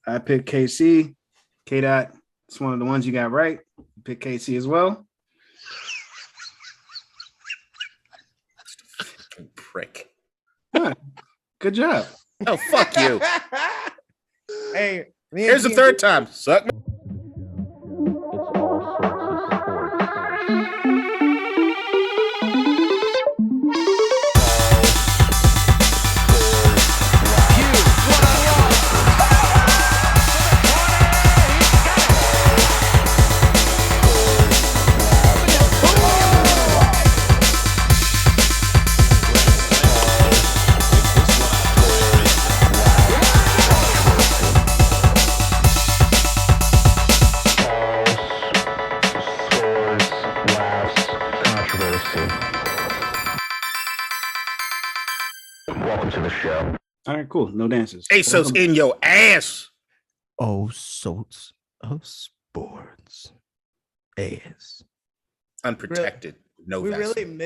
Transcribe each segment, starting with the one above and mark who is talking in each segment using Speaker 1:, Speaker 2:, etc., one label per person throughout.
Speaker 1: I picked KC. K Dot. It's one of the ones you got right. You picked KC as well.
Speaker 2: Prick.
Speaker 1: Huh. Good job.
Speaker 2: Oh, fuck you.
Speaker 3: Hey,
Speaker 2: here's the third time. Suck me.
Speaker 4: Welcome to the show.
Speaker 1: All right, cool. No dances.
Speaker 2: ASOS in your ass.
Speaker 5: Oh, sorts of sports. Ass.
Speaker 2: Unprotected. No
Speaker 3: we
Speaker 2: Vaseline.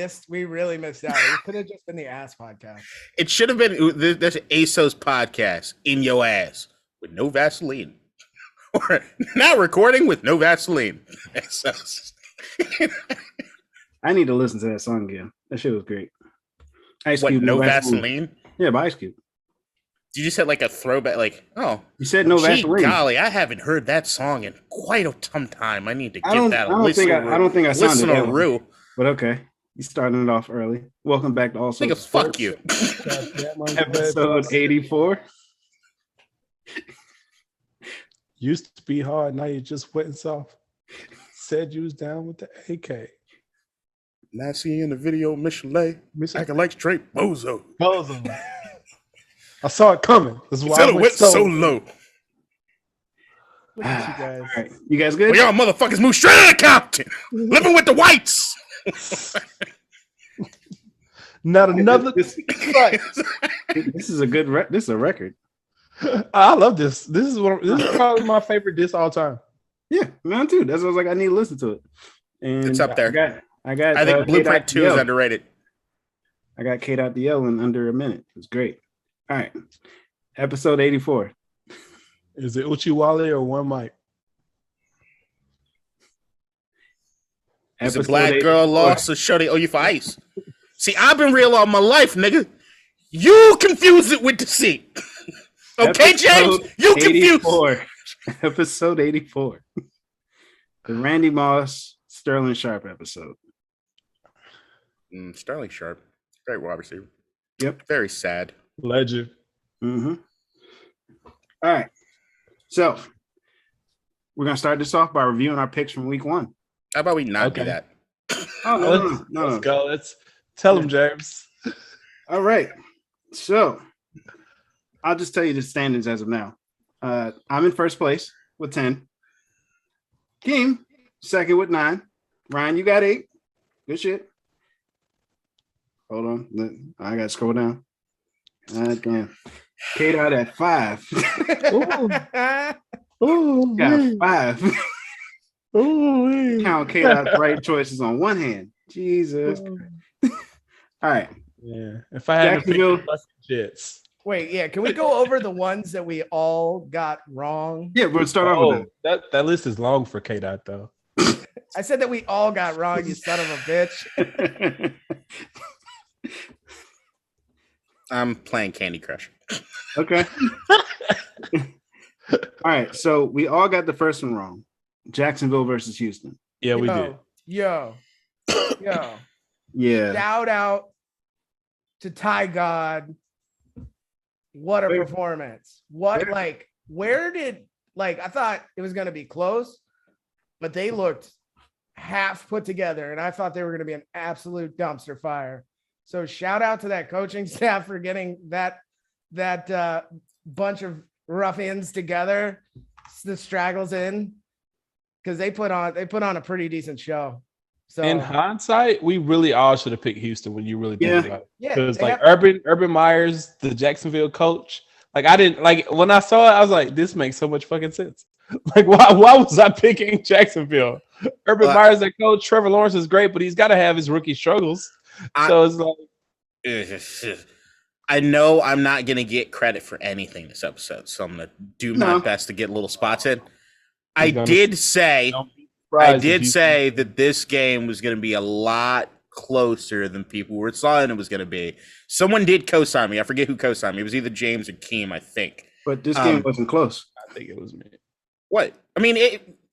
Speaker 3: really missed out. It could have just been the ass podcast.
Speaker 2: It should have been this ASOS podcast in your ass with no Vaseline. Or now recording with no Vaseline. ASOS.
Speaker 1: I need to listen to that song again. That shit was great. Ice
Speaker 2: What,
Speaker 1: Cube.
Speaker 2: no Vaseline?
Speaker 1: Yeah, by Ice Cube.
Speaker 2: You just had like a throwback, like, oh.
Speaker 1: You said no Vaseline.
Speaker 2: Golly, I haven't heard that song in quite some time. I need to get that.
Speaker 1: I don't think I sounded that
Speaker 2: Rue.
Speaker 1: But okay. You starting it off early. Welcome back to All Sorts of
Speaker 2: Fuck
Speaker 1: Sports.
Speaker 2: you.
Speaker 1: Episode 84.
Speaker 6: Used to be hard, now you just wet and soft. Said you was down with the AK.
Speaker 2: Last seen in the video, Michelet acting like straight bozo.
Speaker 6: I saw it coming. That's why I went
Speaker 2: so low.
Speaker 3: Look at you guys.
Speaker 1: All right. You guys good?
Speaker 2: Well, y'all motherfuckers move straight out of Compton. Living with the whites.
Speaker 6: Not another.
Speaker 1: This is a good. This is a record.
Speaker 6: I love this. This is probably my favorite diss all time.
Speaker 1: Yeah, mine too. That's what I was like. I need to listen to it. And
Speaker 2: It's up there.
Speaker 1: I got.
Speaker 2: I think Blueprint 2 is underrated.
Speaker 1: I got K Dot DL in under a minute. It was great. All right, episode 84.
Speaker 6: Is it Uchi Wale or One Mic?
Speaker 2: Is a black girl lost a shorty owe you for ice? See, I've been real all my life, nigga. You confuse it with deceit. Okay, James? You confuse.
Speaker 1: Episode 84. The Randy Moss, Sterling Sharp episode.
Speaker 2: Sterling Sharp. Great wide receiver.
Speaker 1: Yep.
Speaker 2: Very sad.
Speaker 6: Legend.
Speaker 1: Mm-hmm. All right. So, we're going to start this off by reviewing our picks from week one.
Speaker 2: How about we not do that?
Speaker 1: Oh, no.
Speaker 6: Let's go. Let's tell him, James.
Speaker 1: All right. So, I'll just tell you the standings as of now. I'm in first place with 10. Keem, second with 9. Ryan, you got 8. Good shit. Hold on. I got to scroll down. Damn. K-Dot at 5.
Speaker 6: Ooh,
Speaker 1: got 5.
Speaker 6: ooh,
Speaker 1: Count K-Dot's right choices on one hand. Jesus. All right.
Speaker 6: Yeah. If I had to pick the fucking Jets.
Speaker 3: Wait, yeah. Can we go over the ones that we all got wrong?
Speaker 1: Yeah, we'll start off with
Speaker 6: that list is long for K-Dot, though.
Speaker 3: I said that we all got wrong, you son of a bitch.
Speaker 1: that.
Speaker 2: I'm playing Candy Crush.
Speaker 1: Okay. All right. So we all got the first one wrong. Jacksonville versus Houston.
Speaker 6: Yeah, we did.
Speaker 3: Yo.
Speaker 1: Yeah.
Speaker 3: Shout out to Ty God. What a performance. What, like, where did, like, I thought it was going to be close, but they looked half put together, and I thought they were going to be an absolute dumpster fire. So shout out to that coaching staff for getting that bunch of ruffians together, the straggles in, because they put on a pretty decent show. So
Speaker 6: in hindsight, we really all should have picked Houston when you really think about it.
Speaker 3: Yeah,
Speaker 6: because like Urban Meyer's the Jacksonville coach. Like I didn't like when I saw it, I was like, this makes so much fucking sense. Like why was I picking Jacksonville? Urban Meyer's that coach. Trevor Lawrence is great, but he's got to have his rookie struggles. So it's like
Speaker 2: I know I'm not going to get credit for anything this episode, so I'm going to do my best to get little spots in. I did say that this game was going to be a lot closer than people were saying it was going to be. Someone did co-sign me. I forget who co-signed me. It was either James or Keem, I think.
Speaker 1: But this game wasn't close.
Speaker 6: I think it was me.
Speaker 2: What? I mean,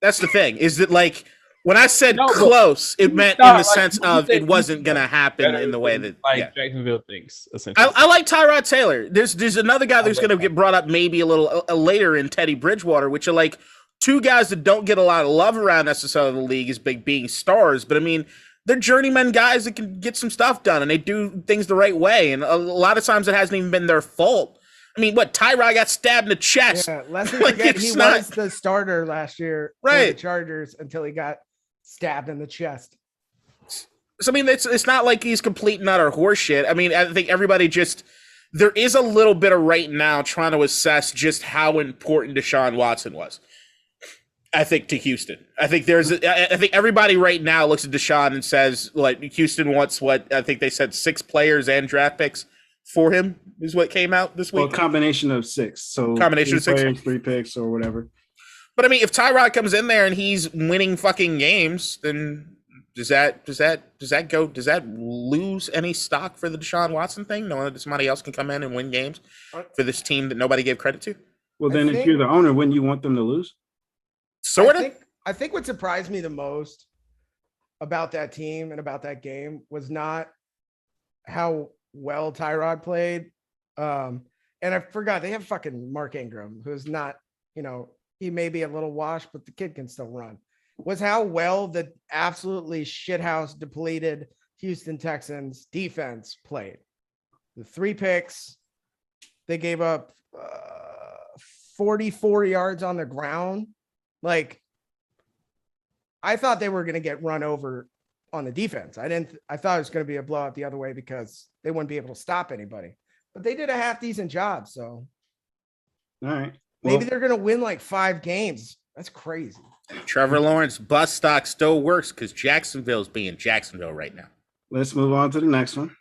Speaker 2: that's the thing. Is that like when I said close, it meant in the sense of it wasn't going to happen in the way that
Speaker 6: Jacksonville thinks. Essentially,
Speaker 2: I like Tyrod Taylor. There's another guy that's going to get brought up maybe a little later in Teddy Bridgewater, which are like two guys that don't get a lot of love around necessarily the league as being stars. But I mean, they're journeyman guys that can get some stuff done and they do things the right way. And a lot of times it hasn't even been their fault. I mean, Tyrod got stabbed in the chest.
Speaker 3: Yeah, let's not forget he was the starter last year for the Chargers until he got stabbed in the chest.
Speaker 2: So, I mean, it's not like he's complete and utter horseshit. I mean, I think everybody there is a little bit of right now trying to assess just how important Deshaun Watson was. I think to Houston. I think everybody right now looks at Deshaun and says, like, Houston wants what I think they said 6 players and draft picks for him is what came out this week.
Speaker 1: Well, combination of 6. So
Speaker 2: combination of 6
Speaker 1: players, 3 picks or whatever.
Speaker 2: But I mean, if Tyrod comes in there and he's winning fucking games, then does that lose any stock for the Deshaun Watson thing? Knowing that somebody else can come in and win games for this team that nobody gave credit to?
Speaker 1: Well, then if you're the owner, wouldn't you want them to lose?
Speaker 2: Sort of.
Speaker 3: I think what surprised me the most about that team and about that game was not how well Tyrod played. And I forgot they have fucking Mark Ingram, who's not, he may be a little washed, but the kid can still run. Was how well the absolutely shithouse depleted Houston Texans defense played. The 3 picks, they gave up 44 yards on the ground. Like, I thought they were going to get run over on the defense. I thought it was going to be a blowout the other way because they wouldn't be able to stop anybody. But they did a half decent job. So,
Speaker 1: all right.
Speaker 3: Maybe they're going to win like 5 games. That's crazy.
Speaker 2: Trevor Lawrence bus stock still works because Jacksonville's being Jacksonville right now.
Speaker 1: Let's move on to the next one.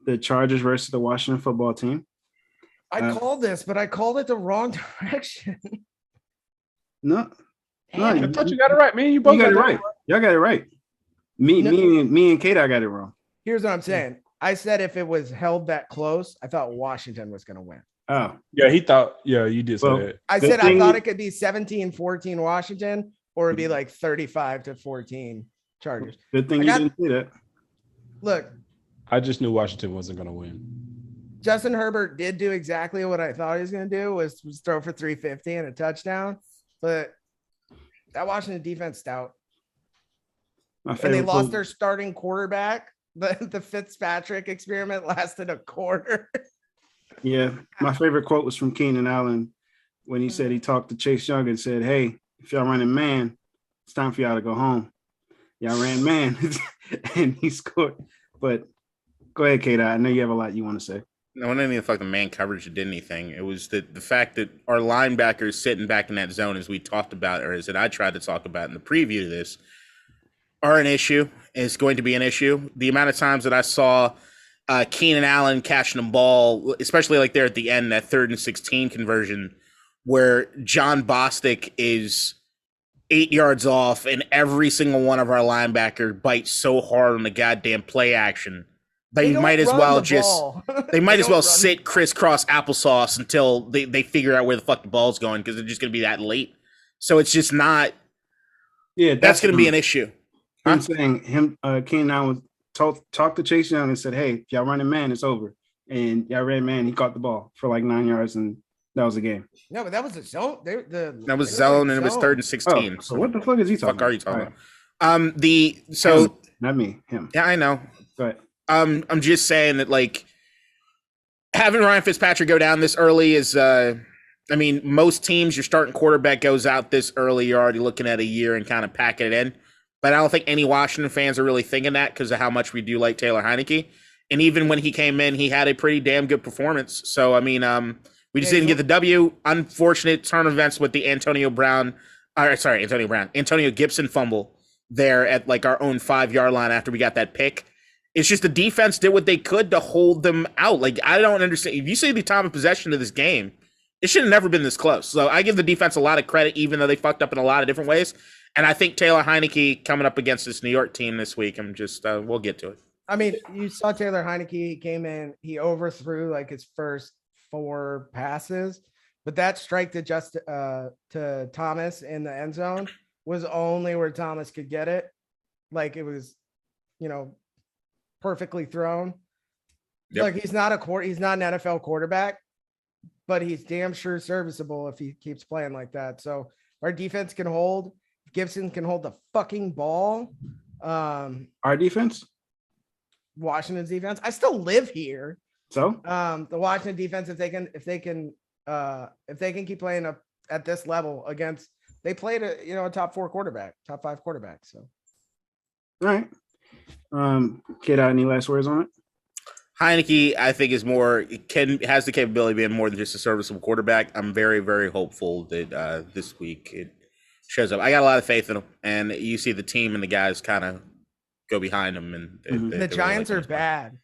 Speaker 1: The Chargers versus the Washington football team.
Speaker 3: I called this, but I called it the wrong direction.
Speaker 1: No.
Speaker 6: I thought you got it right, man. You both
Speaker 1: got it right. Y'all got it right. Me and Kate, I got it wrong.
Speaker 3: Here's what I'm saying. I said if it was held that close, I thought Washington was going to win.
Speaker 1: Oh.
Speaker 6: Yeah, he thought, you did say that.
Speaker 3: I said I thought it could be 17-14 Washington, or it'd be like 35-14 Chargers.
Speaker 1: Good thing you didn't see that.
Speaker 3: Look.
Speaker 6: I just knew Washington wasn't going to win.
Speaker 3: Justin Herbert did do exactly what I thought he was going to do, was throw for 350 and a touchdown. But that Washington defense stout. And they lost their starting quarterback. The Fitzpatrick experiment lasted a quarter.
Speaker 1: Yeah. My favorite quote was from Keenan Allen when he said he talked to Chase Young and said, "Hey, if y'all running man, it's time for y'all to go home. Y'all ran man." And he scored. But go ahead, Kate. I know you have a lot you want to say.
Speaker 2: No, it didn't even the man coverage that did anything. It was the fact that our linebackers sitting back in that zone, as we talked about, or as I tried to talk about in the preview of this, are an issue. Is going to be an issue. The amount of times that I saw Keenan Allen catching the ball, especially like there at the end, that 3rd and 16 conversion, where John Bostic is 8 yards off, and every single one of our linebackers bites so hard on the goddamn play action. They might as well sit crisscross applesauce until they figure out where the fuck the ball's going, because they're just going to be that late. So it's just not. Yeah, that's going to be an issue.
Speaker 1: I'm saying Keenan Allen talked to Chase Young and said, "Hey, if y'all running man, it's over." And y'all ran man. He caught the ball for like 9 yards, and that was the game.
Speaker 3: No, but that was a zone.
Speaker 2: That was zone, and it was 3rd and 16.
Speaker 1: Oh, so what the fuck is he talking about?
Speaker 2: Are you talking about?
Speaker 1: Not me, him.
Speaker 2: Yeah, I know.
Speaker 1: Go ahead.
Speaker 2: I'm just saying that, like, having Ryan Fitzpatrick go down this early is, most teams, your starting quarterback goes out this early, you're already looking at a year and kind of packing it in. But I don't think any Washington fans are really thinking that because of how much we do like Taylor Heineke. And even when he came in, he had a pretty damn good performance. So, we just didn't get the W. Unfortunate turn of events with the Antonio Gibson fumble there at like our own 5-yard line after we got that pick. It's just the defense did what they could to hold them out. Like, I don't understand. If you see the time of possession of this game, it should have never been this close. So I give the defense a lot of credit, even though they fucked up in a lot of different ways. And I think Taylor Heineke coming up against this New York team this week, we'll get to it.
Speaker 3: I mean, you saw Taylor Heineke. He came in, he overthrew like his first 4 passes, but that strike to Thomas in the end zone was only where Thomas could get it. Like it was, perfectly thrown. Yep. Like he's not an NFL quarterback, but he's damn sure serviceable if he keeps playing like that. So our defense can hold. Gibson can hold the fucking ball.
Speaker 1: Our defense?
Speaker 3: Washington's defense. I still live here.
Speaker 1: So
Speaker 3: the Washington defense, if they can keep playing up at this level against, they played a top 5 quarterback. So
Speaker 1: all right. Kid, any last words on it?
Speaker 2: Heineke, I think, has the capability of being more than just a serviceable quarterback. I'm very, very hopeful that this week it shows up. I got a lot of faith in him, and you see the team and the guys kind of go behind him. And
Speaker 3: the Giants are bad.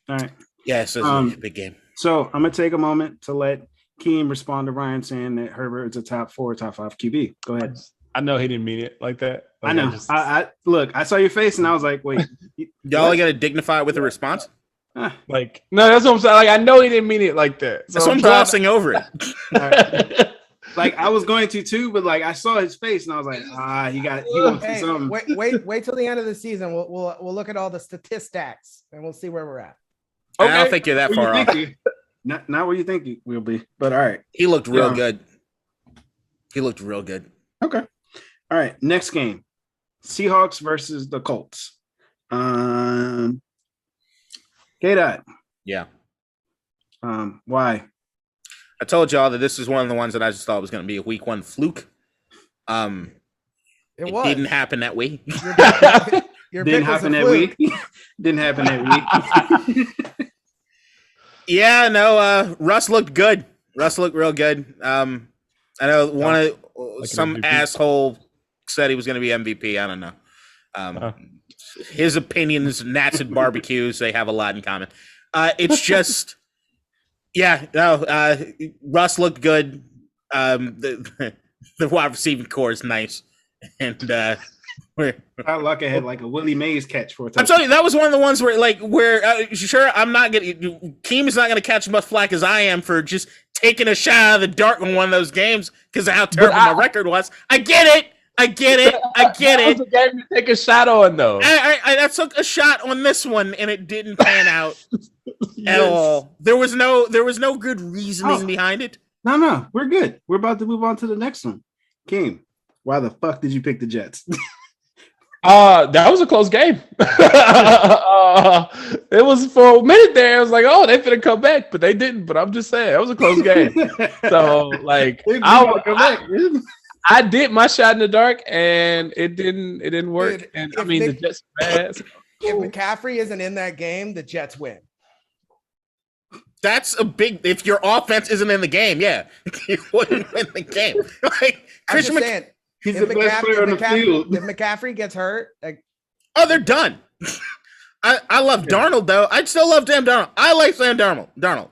Speaker 1: All right.
Speaker 2: Yeah, so it's a big game.
Speaker 1: So I'm gonna take a moment to let Keem respond to Ryan saying that Herbert's a top 4, top 5 QB. Go ahead.
Speaker 6: I know he didn't mean it like that. Like,
Speaker 1: I know. I look. I saw your face, and I was like, "Wait,
Speaker 2: y'all got to dignify it with a response."
Speaker 6: Like, no, that's what I'm saying. Like, I know he didn't mean it like that.
Speaker 2: So I'm glossing over it.
Speaker 1: Right. Like I was going to too, but like I saw his face, and I was like, he wants something.
Speaker 3: Wait till the end of the season. We'll look at all the statistics, and we'll see where we're at.
Speaker 2: Okay. I don't think you're that far off.
Speaker 1: Not where you think you will be, but all right.
Speaker 2: He looked real good.
Speaker 1: Okay. All right. Next game, Seahawks versus the Colts. K-Dot.
Speaker 2: Yeah.
Speaker 1: Why?
Speaker 2: I told y'all that this is one of the ones that I just thought was going to be a week 1 fluke. It didn't happen that way.
Speaker 1: Didn't happen that week. Didn't happen that week.
Speaker 2: Yeah, no. Russ looked good. Russ looked real good. I know some asshole said he was going to be MVP. I don't know. His opinions, Nats and barbecues, they have a lot in common. It's just, Russ looked good. The wide receiving core is nice, and
Speaker 1: Tyler Lockett had like a Willie Mays catch for a touchdown.
Speaker 2: I'm telling you, that was one of the ones where sure, I'm not getting Keem is not going to catch as much flack as I am for just taking a shot out of the dark in one of those games because of how terrible my record was. I get it.
Speaker 6: That was a game to take a shot on, though.
Speaker 2: I took a shot on this one, and it didn't pan out at all. There was no good reasoning behind it.
Speaker 1: No, we're good. We're about to move on to the next one. Keem, why the fuck did you pick the Jets?
Speaker 6: That was a close game. It was for a minute there. I was like, "Oh, they finna come back," but they didn't. But I'm just saying, it was a close game. So, like, I did my shot in the dark, and it didn't work.
Speaker 3: Dude,
Speaker 6: and I mean, the Jets are bad. So.
Speaker 3: If McCaffrey isn't in that game, the Jets win.
Speaker 2: That's a big. If your offense isn't in the game, you wouldn't win the game. Like Christian
Speaker 3: saying,
Speaker 1: he's the best player on the field.
Speaker 3: If McCaffrey gets hurt,
Speaker 2: they're done. I love Darnold though. I still love Sam Darnold. I like Sam Darnold.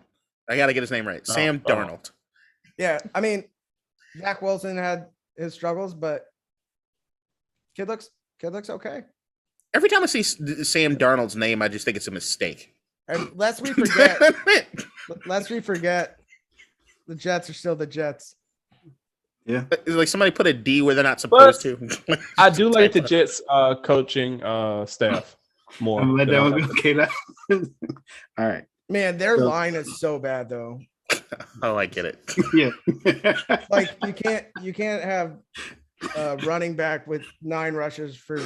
Speaker 2: I got to get his name right. Sam Darnold.
Speaker 3: Yeah, I mean, Zach Wilson had his struggles, but kid looks okay.
Speaker 2: Every time I see Sam Darnold's name, I just think it's a mistake.
Speaker 3: And lest we forget, the Jets are still the Jets.
Speaker 1: Yeah,
Speaker 2: it's like somebody put a D where they're not supposed to.
Speaker 6: I do like the Jets coaching staff more.
Speaker 1: I'm let that one go. Okay, all right.
Speaker 3: Man, their line is so bad though.
Speaker 2: Oh, I get it.
Speaker 1: Yeah,
Speaker 3: like you can't have a running back with 9 rushes for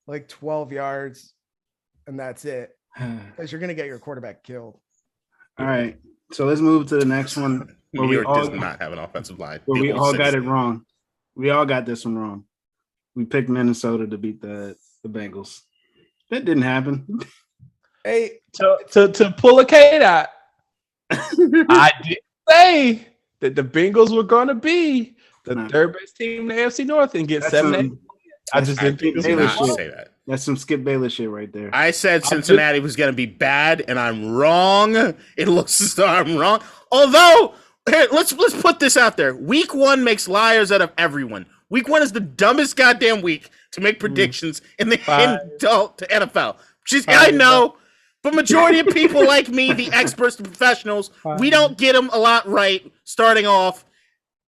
Speaker 3: like 12 yards, and that's it. Because you're gonna get your quarterback killed.
Speaker 1: All right, so let's move to the next one.
Speaker 2: New York does not have an offensive line.
Speaker 1: Where we all got it wrong. We all got this one wrong. We picked Minnesota to beat the Bengals. That didn't happen.
Speaker 3: Hey,
Speaker 6: to pull a K out, I did say that the Bengals were going to be the third best team in the AFC North and get 7-8. I just didn't think
Speaker 2: did not say that.
Speaker 1: That's some Skip Bayless shit right there.
Speaker 2: I said Cincinnati was going to be bad, and I'm wrong. It looks as though I'm wrong. Although, here, let's put this out there. Week 1 makes liars out of everyone. Week 1 is the dumbest goddamn week to make predictions in the adult NFL. I know, but majority of people like me, the experts, the professionals, we don't get them a lot right starting off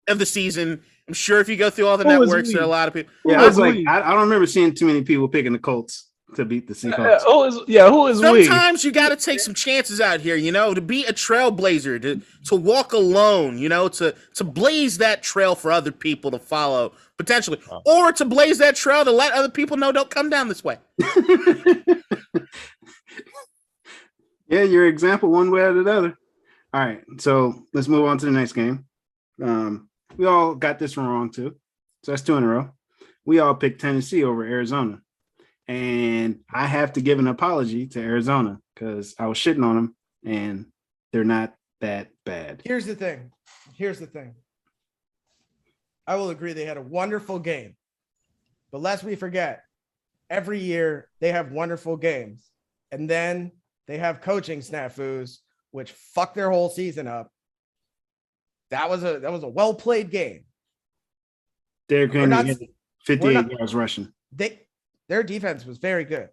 Speaker 2: of the season. I'm sure if you go through all the networks, there are a lot of people.
Speaker 1: Yeah, I don't remember seeing too many people picking the Colts to beat the Seahawks.
Speaker 6: Who is
Speaker 2: Sometimes you got to take some chances out here, to be a trailblazer, to walk alone, to blaze that trail for other people to follow potentially, or to blaze that trail to let other people know don't come down this way.
Speaker 1: Yeah, your example one way or the other. All right, so let's move on to the next game. We all got this one wrong too. So that's 2 in a row. We all picked Tennessee over Arizona. And I have to give an apology to Arizona because I was shitting on them and they're not that bad.
Speaker 3: Here's the thing. I will agree they had a wonderful game. But lest we forget, every year they have wonderful games. And then they have coaching snafus, which fuck their whole season up. That was a well-played game.
Speaker 1: Derrick Henry 58 yards rushing.
Speaker 3: Their defense was very good.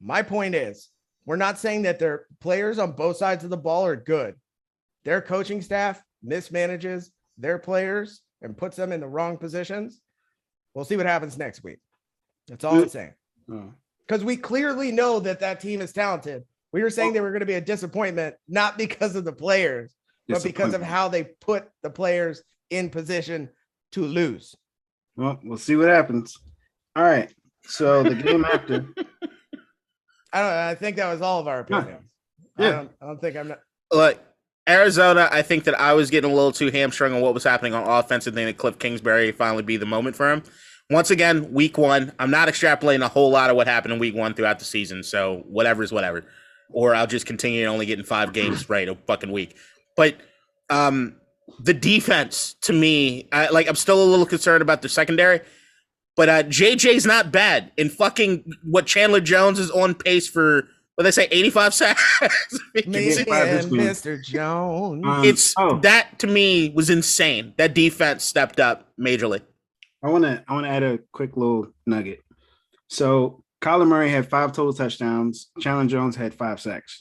Speaker 3: My point is, we're not saying that their players on both sides of the ball are good. Their coaching staff mismanages their players and puts them in the wrong positions. We'll see what happens next week. That's all I'm saying. Because we clearly know that team is talented. We were saying they were going to be a disappointment, not because of the players, but because of how they put the players in position to lose.
Speaker 1: Well, we'll see what happens. All right. So the game after.
Speaker 3: I think that was all of our opinions.
Speaker 1: Yeah.
Speaker 3: I don't think I'm not.
Speaker 2: Look, Arizona, I think that I was getting a little too hamstrung on what was happening on offense and then that Cliff Kingsbury finally be the moment for him. Once again, week 1, I'm not extrapolating a whole lot of what happened in week 1 throughout the season. So whatever is whatever. Or I'll just continue only getting 5 games right a fucking week. But the defense, to me, I'm still a little concerned about the secondary. But JJ's not bad. And fucking what Chandler Jones is on pace for, what they say, 85 sacks?
Speaker 3: Mr. Jones.
Speaker 2: That to me was insane. That defense stepped up majorly.
Speaker 1: I wanna add a quick little nugget. So Kyler Murray had 5 total touchdowns. Chandler Jones had 5 sacks.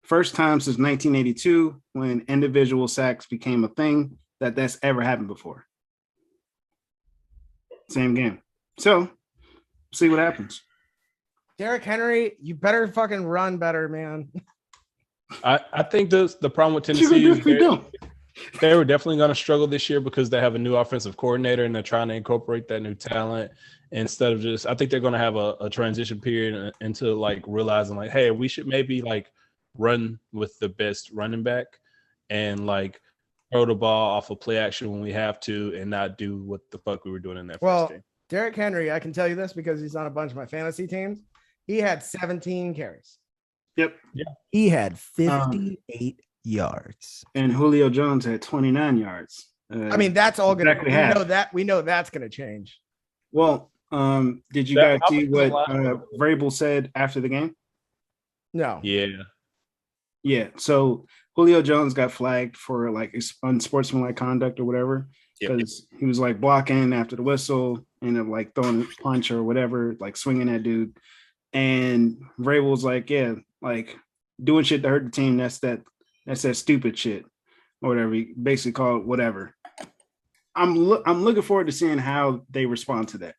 Speaker 1: First time since 1982 when individual sacks became a thing that's ever happened before. Same game. So, see what happens.
Speaker 3: Derrick Henry, you better fucking run better, man.
Speaker 6: I think the problem with Tennessee is they were definitely going to struggle this year because they have a new offensive coordinator and they're trying to incorporate that new talent instead of I think they're going to have a transition period into realizing hey, we should maybe run with the best running back and throw the ball off of play action when we have to and not do what the fuck we were doing in that first game.
Speaker 3: Derrick Henry, I can tell you this because he's on a bunch of my fantasy teams. He had 17 carries.
Speaker 1: Yep.
Speaker 6: Yeah.
Speaker 5: He had 58 yards.
Speaker 1: And Julio Jones had 29 yards.
Speaker 3: That's all going to we know that's going to change.
Speaker 1: Well, did you guys see what Vrabel said after the game?
Speaker 3: No.
Speaker 1: Yeah. So Julio Jones got flagged for unsportsmanlike conduct or whatever because he was blocking after the whistle and throwing a punch or whatever, swinging at dude. And Vrabel was doing shit to hurt the team. That's that stupid shit or whatever. He basically called it whatever. I'm looking forward to seeing how they respond to that.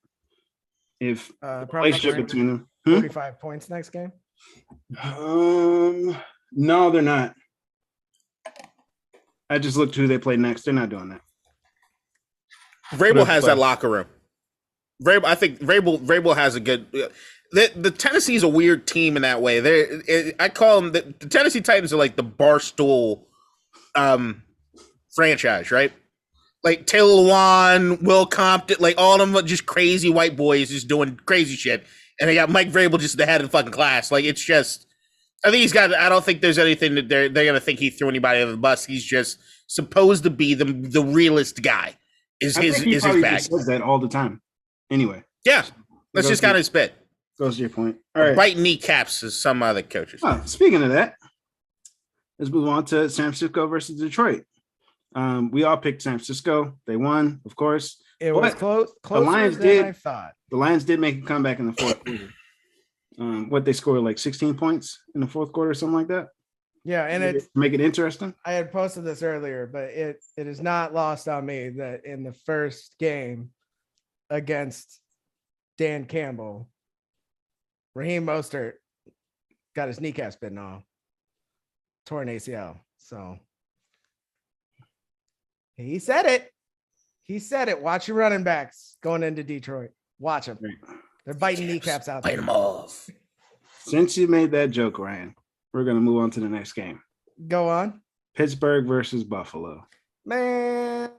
Speaker 1: If relationship between them.
Speaker 3: 45 points next game.
Speaker 1: No, they're not. I just looked who they play next. They're not doing that.
Speaker 2: Vrabel has that locker room. I think Vrabel has a good. The Tennessee is a weird team in that way. I call them the Tennessee Titans are the Barstool franchise, right? Taylor Lewan, Will Compton, all of them are just crazy white boys just doing crazy shit. And they got Mike Vrabel just the head of the fucking class. It's just, I think I don't think there's anything that they're going to think he threw anybody under the bus. He's just supposed to be the realist guy. Is his bag.
Speaker 1: Says that all the time. Anyway.
Speaker 2: Yeah. That's just kind of his bit.
Speaker 1: Goes to your point. All right.
Speaker 2: Bite kneecaps as some other coaches.
Speaker 1: Oh, speaking of that, let's move on to San Francisco versus Detroit. We all picked San Francisco. They won, of course.
Speaker 3: It was closer than I thought.
Speaker 1: The Lions did make a comeback in the fourth quarter. What they scored like 16 points in the fourth quarter, something like that.
Speaker 3: Yeah, and
Speaker 1: make it interesting.
Speaker 3: I had posted this earlier, but it is not lost on me that in the first game against Dan Campbell, Raheem Mostert got his kneecap bitten off, torn ACL. So he said it. He said it. Watch your running backs going into Detroit. Watch them. They're biting kneecaps out there.
Speaker 2: Bite them off.
Speaker 1: Since you made that joke, Ryan, we're going to move on to the next game.
Speaker 3: Go on.
Speaker 1: Pittsburgh versus Buffalo.
Speaker 3: Man,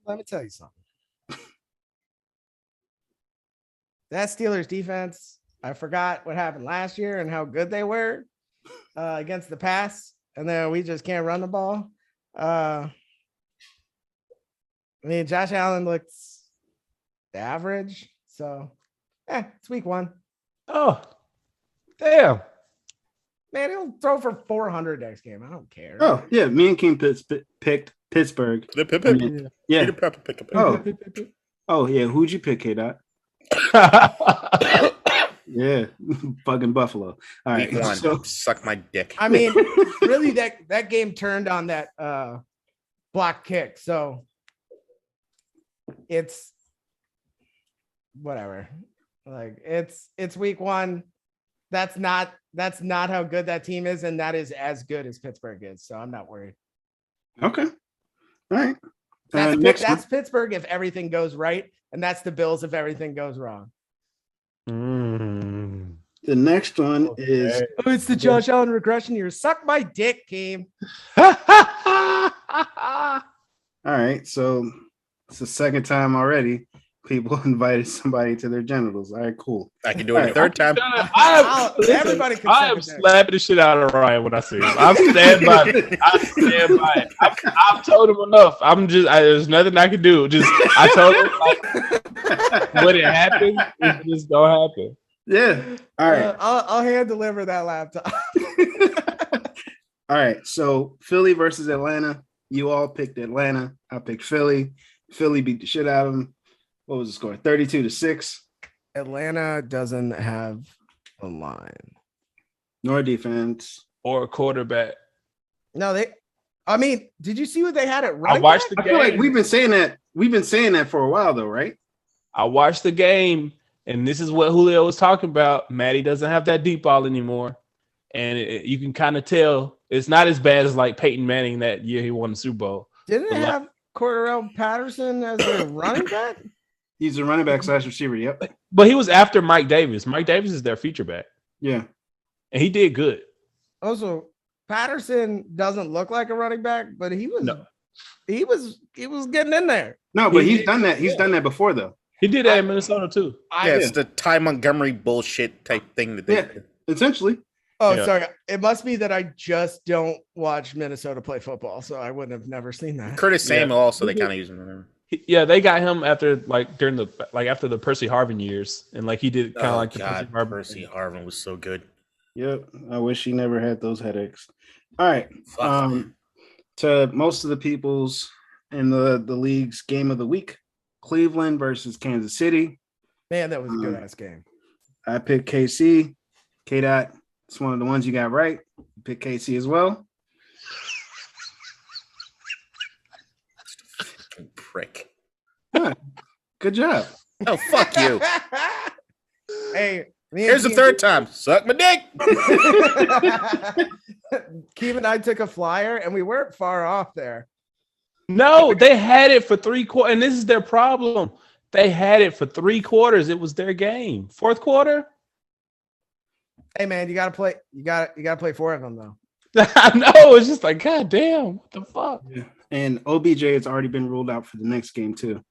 Speaker 3: let me tell you something. That Steelers defense, I forgot what happened last year and how good they were against the pass. And then we just can't run the ball. I mean, Josh Allen looks average. So, it's week 1.
Speaker 6: Oh, damn.
Speaker 3: Man, he'll throw for 400 next game. I don't care.
Speaker 1: Oh, yeah. Me and King picked Pittsburgh. Yeah. Oh, yeah. Who'd you pick, K-Dot? Yeah. Fucking Buffalo. All right.
Speaker 2: Week 1. So, suck my dick.
Speaker 3: I mean, really, that game turned on that block kick. So it's whatever. Like it's week 1. That's not how good that team is, and that is as good as Pittsburgh is. So I'm not worried.
Speaker 1: Okay. All right.
Speaker 3: That's Pittsburgh if everything goes right, and that's the Bills if everything goes wrong.
Speaker 1: The next one is
Speaker 3: it's the Josh Allen regression year. Suck my dick, Keem.
Speaker 1: All right. So it's the second time already people invited somebody to their genitals. All right, cool.
Speaker 2: I can do it a third time.
Speaker 3: Everybody can
Speaker 6: I am slapping the shit out of Ryan when I see him. I stand by it. I've told him enough. There's nothing I can do. I told him when it happens, it's just gonna happen.
Speaker 1: Yeah. All right.
Speaker 3: I'll hand deliver that laptop.
Speaker 1: All right. So Philly versus Atlanta. You all picked Atlanta. I picked Philly. Philly beat the shit out of them. What was the score? 32-6.
Speaker 3: Atlanta doesn't have a line.
Speaker 1: Nor defense.
Speaker 6: Or a quarterback.
Speaker 3: No, did you see what they had at running
Speaker 6: I watched
Speaker 3: back?
Speaker 6: the game.
Speaker 1: I feel like we've been saying that for a while though, right?
Speaker 6: I watched the game, and this is what Julio was talking about. Matty doesn't have that deep ball anymore. And you can kind of tell it's not as bad as like Peyton Manning that year he won the Super Bowl.
Speaker 3: Didn't it have Cordarrelle Patterson as their running back?
Speaker 1: He's a running back / receiver, yep.
Speaker 6: But he was after Mike Davis. Mike Davis is their feature back.
Speaker 1: Yeah.
Speaker 6: And he did good.
Speaker 3: Also, Patterson doesn't look like a running back, but he was getting in there.
Speaker 1: No, but he's done that. He's done that before though.
Speaker 6: He did that in Minnesota too.
Speaker 2: It's the Ty Montgomery bullshit type thing that they do.
Speaker 1: Essentially.
Speaker 3: Oh, sorry. It must be that I just don't watch Minnesota play football, so I wouldn't have never seen that.
Speaker 2: Curtis Samuel also they kind of use him.
Speaker 6: Yeah, they got him after after the Percy Harvin years, and like he did kind of like the
Speaker 2: God, Percy Harvin was so good.
Speaker 1: Yep, I wish he never had those headaches. All right, to most of the people's in the league's game of the week, Cleveland versus Kansas City.
Speaker 3: Man, that was a good ass game.
Speaker 1: I picked KC. K-Dot, it's one of the ones you got right. You picked KC as well.
Speaker 2: Prick.
Speaker 1: Huh. Good job.
Speaker 2: Oh, fuck you.
Speaker 3: Hey,
Speaker 2: here's the third time. Suck my dick.
Speaker 3: Keem and I took a flyer, and we weren't far off there.
Speaker 6: No, they had it for 3 quarters, and this is their problem. They had it for 3 quarters. It was their game. 4th quarter.
Speaker 3: Hey man, you gotta play. You gotta play 4 of them though.
Speaker 6: I know. It's just like, God damn, what the fuck?
Speaker 1: Yeah. And OBJ has already been ruled out for the next game too.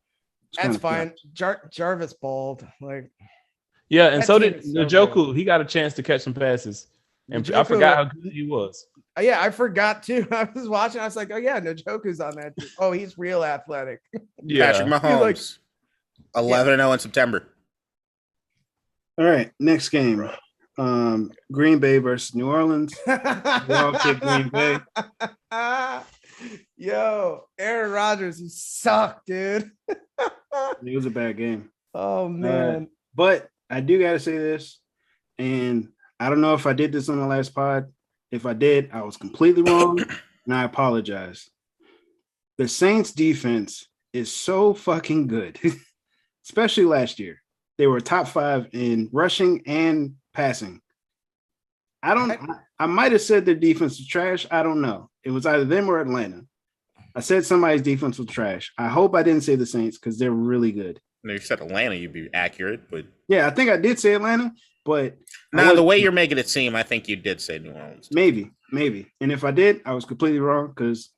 Speaker 3: That's fine. Jarvis balled. Like,
Speaker 6: yeah, and so did Njoku. He got a chance to catch some passes, and Njoku, I forgot how good he was.
Speaker 3: Yeah, I forgot too. I was watching. I was like, oh yeah, Njoku's on that. Oh, he's real athletic.
Speaker 2: Yeah, Patrick Mahomes, 11-0 in September.
Speaker 1: All right, next game. Green Bay versus New Orleans. We all pick Green Bay.
Speaker 3: Yo, Aaron Rodgers, you suck, dude.
Speaker 1: It was a bad game.
Speaker 3: Oh man.
Speaker 1: But I do gotta say this, and I don't know if I did this on the last pod. If I did, I was completely wrong, and I apologize. The Saints defense is so fucking good, especially last year. They were top 5 in rushing and passing. I might have said their defense was trash. I don't know. It was either them or Atlanta. I said somebody's defense was trash. I hope I didn't say the Saints because they're really good.
Speaker 2: No, you said Atlanta, you'd be accurate, but
Speaker 1: yeah, I think I did say Atlanta, but
Speaker 2: now the way you're making it seem, I think you did say New Orleans.
Speaker 1: Maybe. And if I did, I was completely wrong because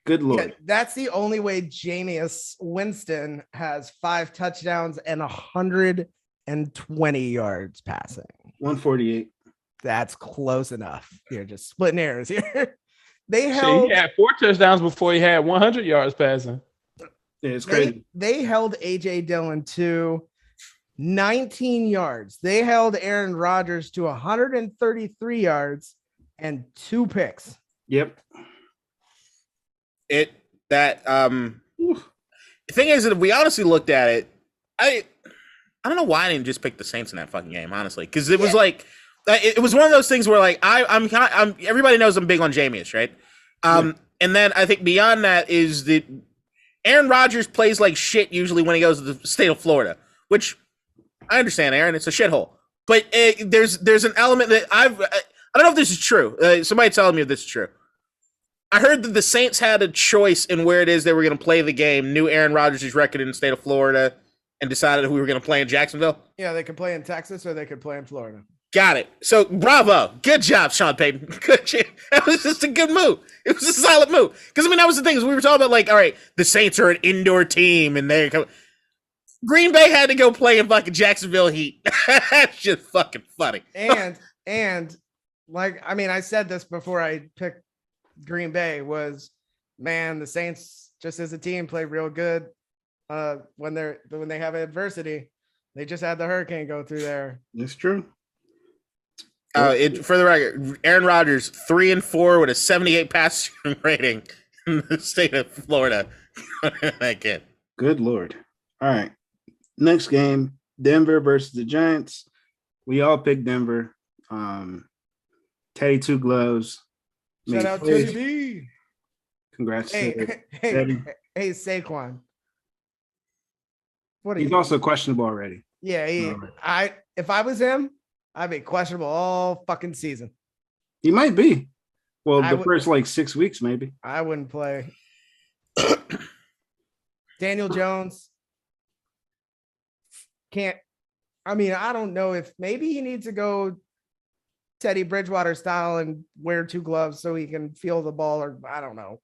Speaker 1: good Lord. Yeah,
Speaker 3: that's the only way Jameis Winston has 5 touchdowns and 120 yards passing.
Speaker 1: 148.
Speaker 3: That's close enough. You're just splitting hairs here.
Speaker 6: He had 4 touchdowns before he had 100 yards passing.
Speaker 1: Yeah, it's crazy.
Speaker 3: They held AJ Dillon to 19 yards. They held Aaron Rodgers to 133 yards and 2 picks.
Speaker 1: Yep.
Speaker 2: The thing is that if we honestly looked at it, I don't know why I didn't just pick the Saints in that fucking game, honestly, because it was like it was one of those things where like I'm everybody knows I'm big on Jameis, right? And then I think beyond that is that Aaron Rodgers plays like shit usually when he goes to the state of Florida, which I understand, Aaron. It's a shithole, but there's an element that I don't know if this is true. Somebody tell me if this is true. I heard that the Saints had a choice in where it is they were going to play the game, knew Aaron Rodgers' record in the state of Florida, and decided we were going to play in Jacksonville.
Speaker 3: Yeah, they could play in Texas or they could play in Florida.
Speaker 2: Got it. So, bravo. Good job, Sean Payton. Good job. That was just a good move. It was a solid move. Because, I mean, that was the thing. We were talking about, like, all right, the Saints are an indoor team, and they're coming. Green Bay had to go play in fucking Jacksonville Heat. That's just fucking funny.
Speaker 3: And, like, I mean, I said this before I picked Green Bay was, man, the Saints just as a team play real good when they have adversity. They just had the hurricane go through there.
Speaker 1: It's true.
Speaker 2: For the record, Aaron Rodgers 3-4 with a 78 passer rating in the state of Florida. That kid.
Speaker 1: Good Lord. All right. Next game, Denver versus the Giants. We all picked Denver. Teddy Two Gloves.
Speaker 3: Shout out Teddy B.
Speaker 1: Congrats.
Speaker 3: Hey, Saquon.
Speaker 1: He's also questionable already.
Speaker 3: Yeah, if I was him, I'd be questionable all fucking season.
Speaker 1: He might be. Well, the first like 6 weeks, maybe.
Speaker 3: I wouldn't play. Daniel Jones can't. I mean, I don't know if maybe he needs to go Teddy Bridgewater style and wear 2 gloves so he can feel the ball, or I don't know.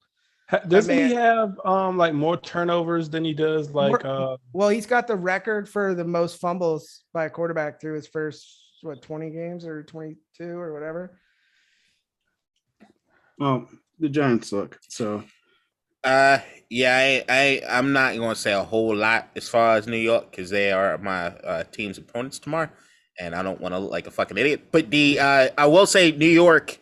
Speaker 6: Doesn't he have like more turnovers than he does like
Speaker 3: well, he's got the record for the most fumbles by a quarterback through his first 20 games or 22 or whatever.
Speaker 1: Well, the Giants suck. So
Speaker 2: I'm not going to say a whole lot as far as New York because they are my team's opponents tomorrow, and I don't want to look like a fucking idiot. But I will say New York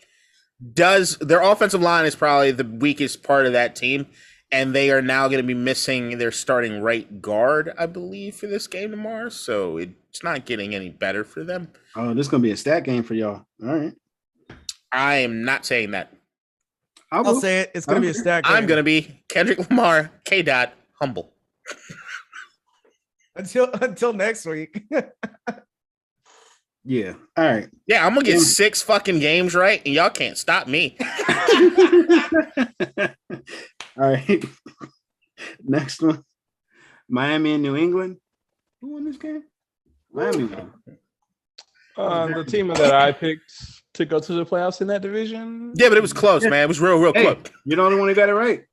Speaker 2: their offensive line is probably the weakest part of that team, and they are now going to be missing their starting right guard, I believe, for this game tomorrow. So it's not getting any better for them.
Speaker 1: Oh, this is going to be a stat game for y'all. All right.
Speaker 2: I am not saying that.
Speaker 3: I'll say it. It's going to be a stat game.
Speaker 2: I'm going to be Kendrick Lamar, K-Dot, humble.
Speaker 3: Until next week.
Speaker 1: Yeah. All right.
Speaker 2: Yeah, I'm going to get 6 fucking games right, and y'all can't stop me.
Speaker 1: All right. Next one. Miami and New England. Who won this game? Miami won.
Speaker 6: The team that I picked to go to the playoffs in that division.
Speaker 2: Yeah, but it was close, man. It was real close.
Speaker 1: You're the only one who got it right.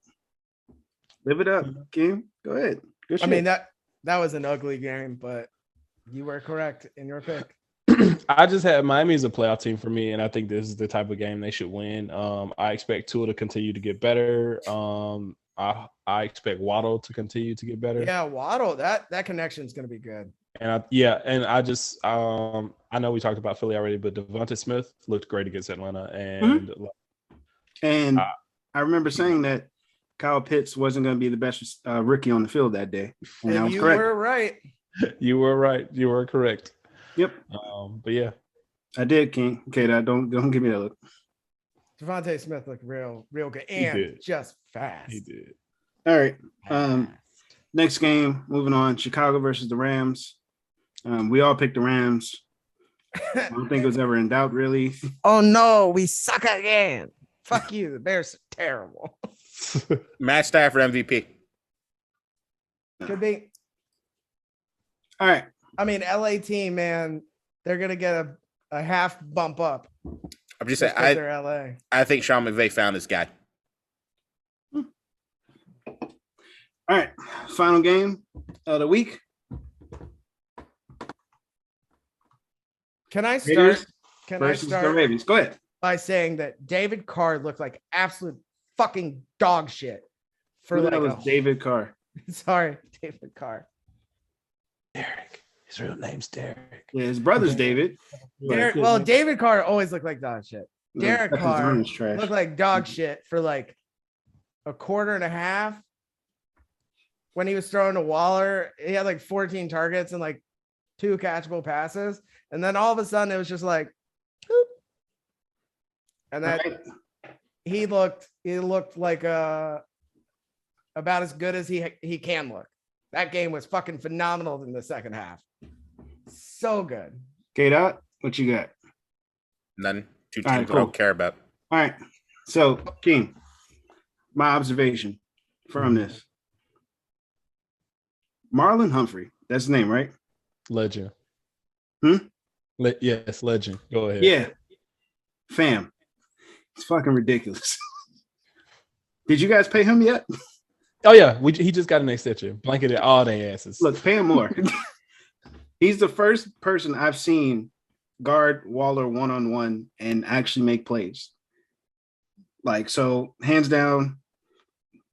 Speaker 1: Live it up, Kim. Go ahead. Good shit.
Speaker 3: I mean, that was an ugly game, but you were correct in your pick.
Speaker 6: I just had Miami as a playoff team for me, and I think this is the type of game they should win. I expect Tua to continue to get better. I expect Waddle to continue to get better.
Speaker 3: Yeah, Waddle, that connection is going to be good.
Speaker 6: And I know we talked about Philly already, but Devonta Smith looked great against Atlanta,
Speaker 1: and I remember saying that Kyle Pitts wasn't going to be the best rookie on the field that day, and I was correct.
Speaker 3: Were right.
Speaker 6: You were right. You were correct.
Speaker 1: Yep.
Speaker 6: But yeah,
Speaker 1: I did, King. Okay, don't give me that look.
Speaker 3: Devontae Smith looked real good and just fast.
Speaker 6: He did.
Speaker 1: All right. Next game, moving on. Chicago versus the Rams. We all picked the Rams. I don't think it was ever in doubt, really.
Speaker 3: Oh no, we suck again. Fuck you. The Bears are terrible.
Speaker 2: Matt Stafford MVP.
Speaker 3: Could be.
Speaker 1: All right.
Speaker 3: I mean, LA team, man, they're gonna get a half bump up.
Speaker 2: I'm just saying, I think Sean McVay found this guy.
Speaker 1: All right, final game of the week.
Speaker 3: Can I start?
Speaker 1: The Ravens. Go ahead.
Speaker 3: By saying that David Carr looked like absolute fucking dog shit.
Speaker 1: That was David Carr.
Speaker 3: Sorry, David Carr.
Speaker 6: Derek. His real name's Derek.
Speaker 1: Yeah, his brother's David.
Speaker 3: David Carr always looked like dog shit. Derek Carr looked like dog shit for like a quarter and a half. When he was throwing to Waller, he had like 14 targets and like 2 catchable passes. And then all of a sudden it was just like, boop. And that he looked like about as good as he can look. That game was fucking phenomenal in the second half. So good.
Speaker 1: K-Dot, what you got?
Speaker 2: None. 2 teams I don't care about.
Speaker 1: All right. So, King, my observation from this. Marlon Humphrey. That's his name, right?
Speaker 6: Legend.
Speaker 1: Yes,
Speaker 6: legend. Go ahead.
Speaker 1: Yeah. Fam. It's fucking ridiculous. Did you guys pay him yet?
Speaker 6: Oh, yeah. He just got an extension. Blanketed all their asses.
Speaker 1: Look, pay him more. He's the first person I've seen guard Waller one-on-one and actually make plays. Like, so hands down,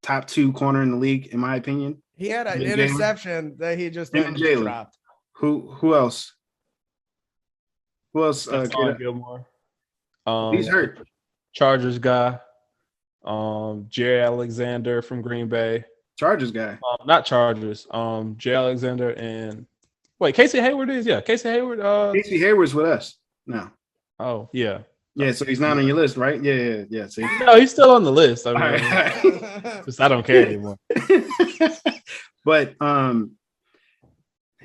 Speaker 1: top 2 corner in the league, in my opinion.
Speaker 3: He had an interception that he just dropped.
Speaker 1: Who else? Who else?
Speaker 6: Gilmore.
Speaker 1: He's hurt.
Speaker 6: Chargers guy. Jerry Alexander from Green Bay.
Speaker 1: Chargers guy.
Speaker 6: Not Chargers. Jerry Alexander and Casey Hayward is? Yeah, Casey Hayward.
Speaker 1: Casey Hayward's with us now.
Speaker 6: Oh, yeah.
Speaker 1: Yeah, so he's not on your list, right? Yeah. See?
Speaker 6: No, he's still on the list. I mean, just I don't care anymore.
Speaker 1: But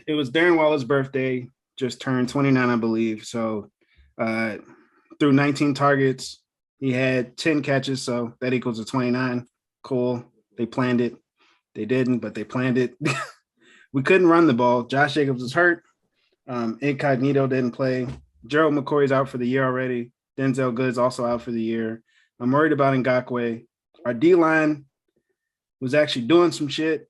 Speaker 1: it was Darren Waller's birthday, just turned 29, I believe. So through 19 targets, he had 10 catches, so that equals a 29. Cool. They planned it. They didn't, but they planned it. We couldn't run the ball. Josh Jacobs was hurt. Incognito didn't play. Gerald McCoy's out for the year already. Denzel Good's also out for the year. I'm worried about Ngakoue. Our D-line was actually doing some shit.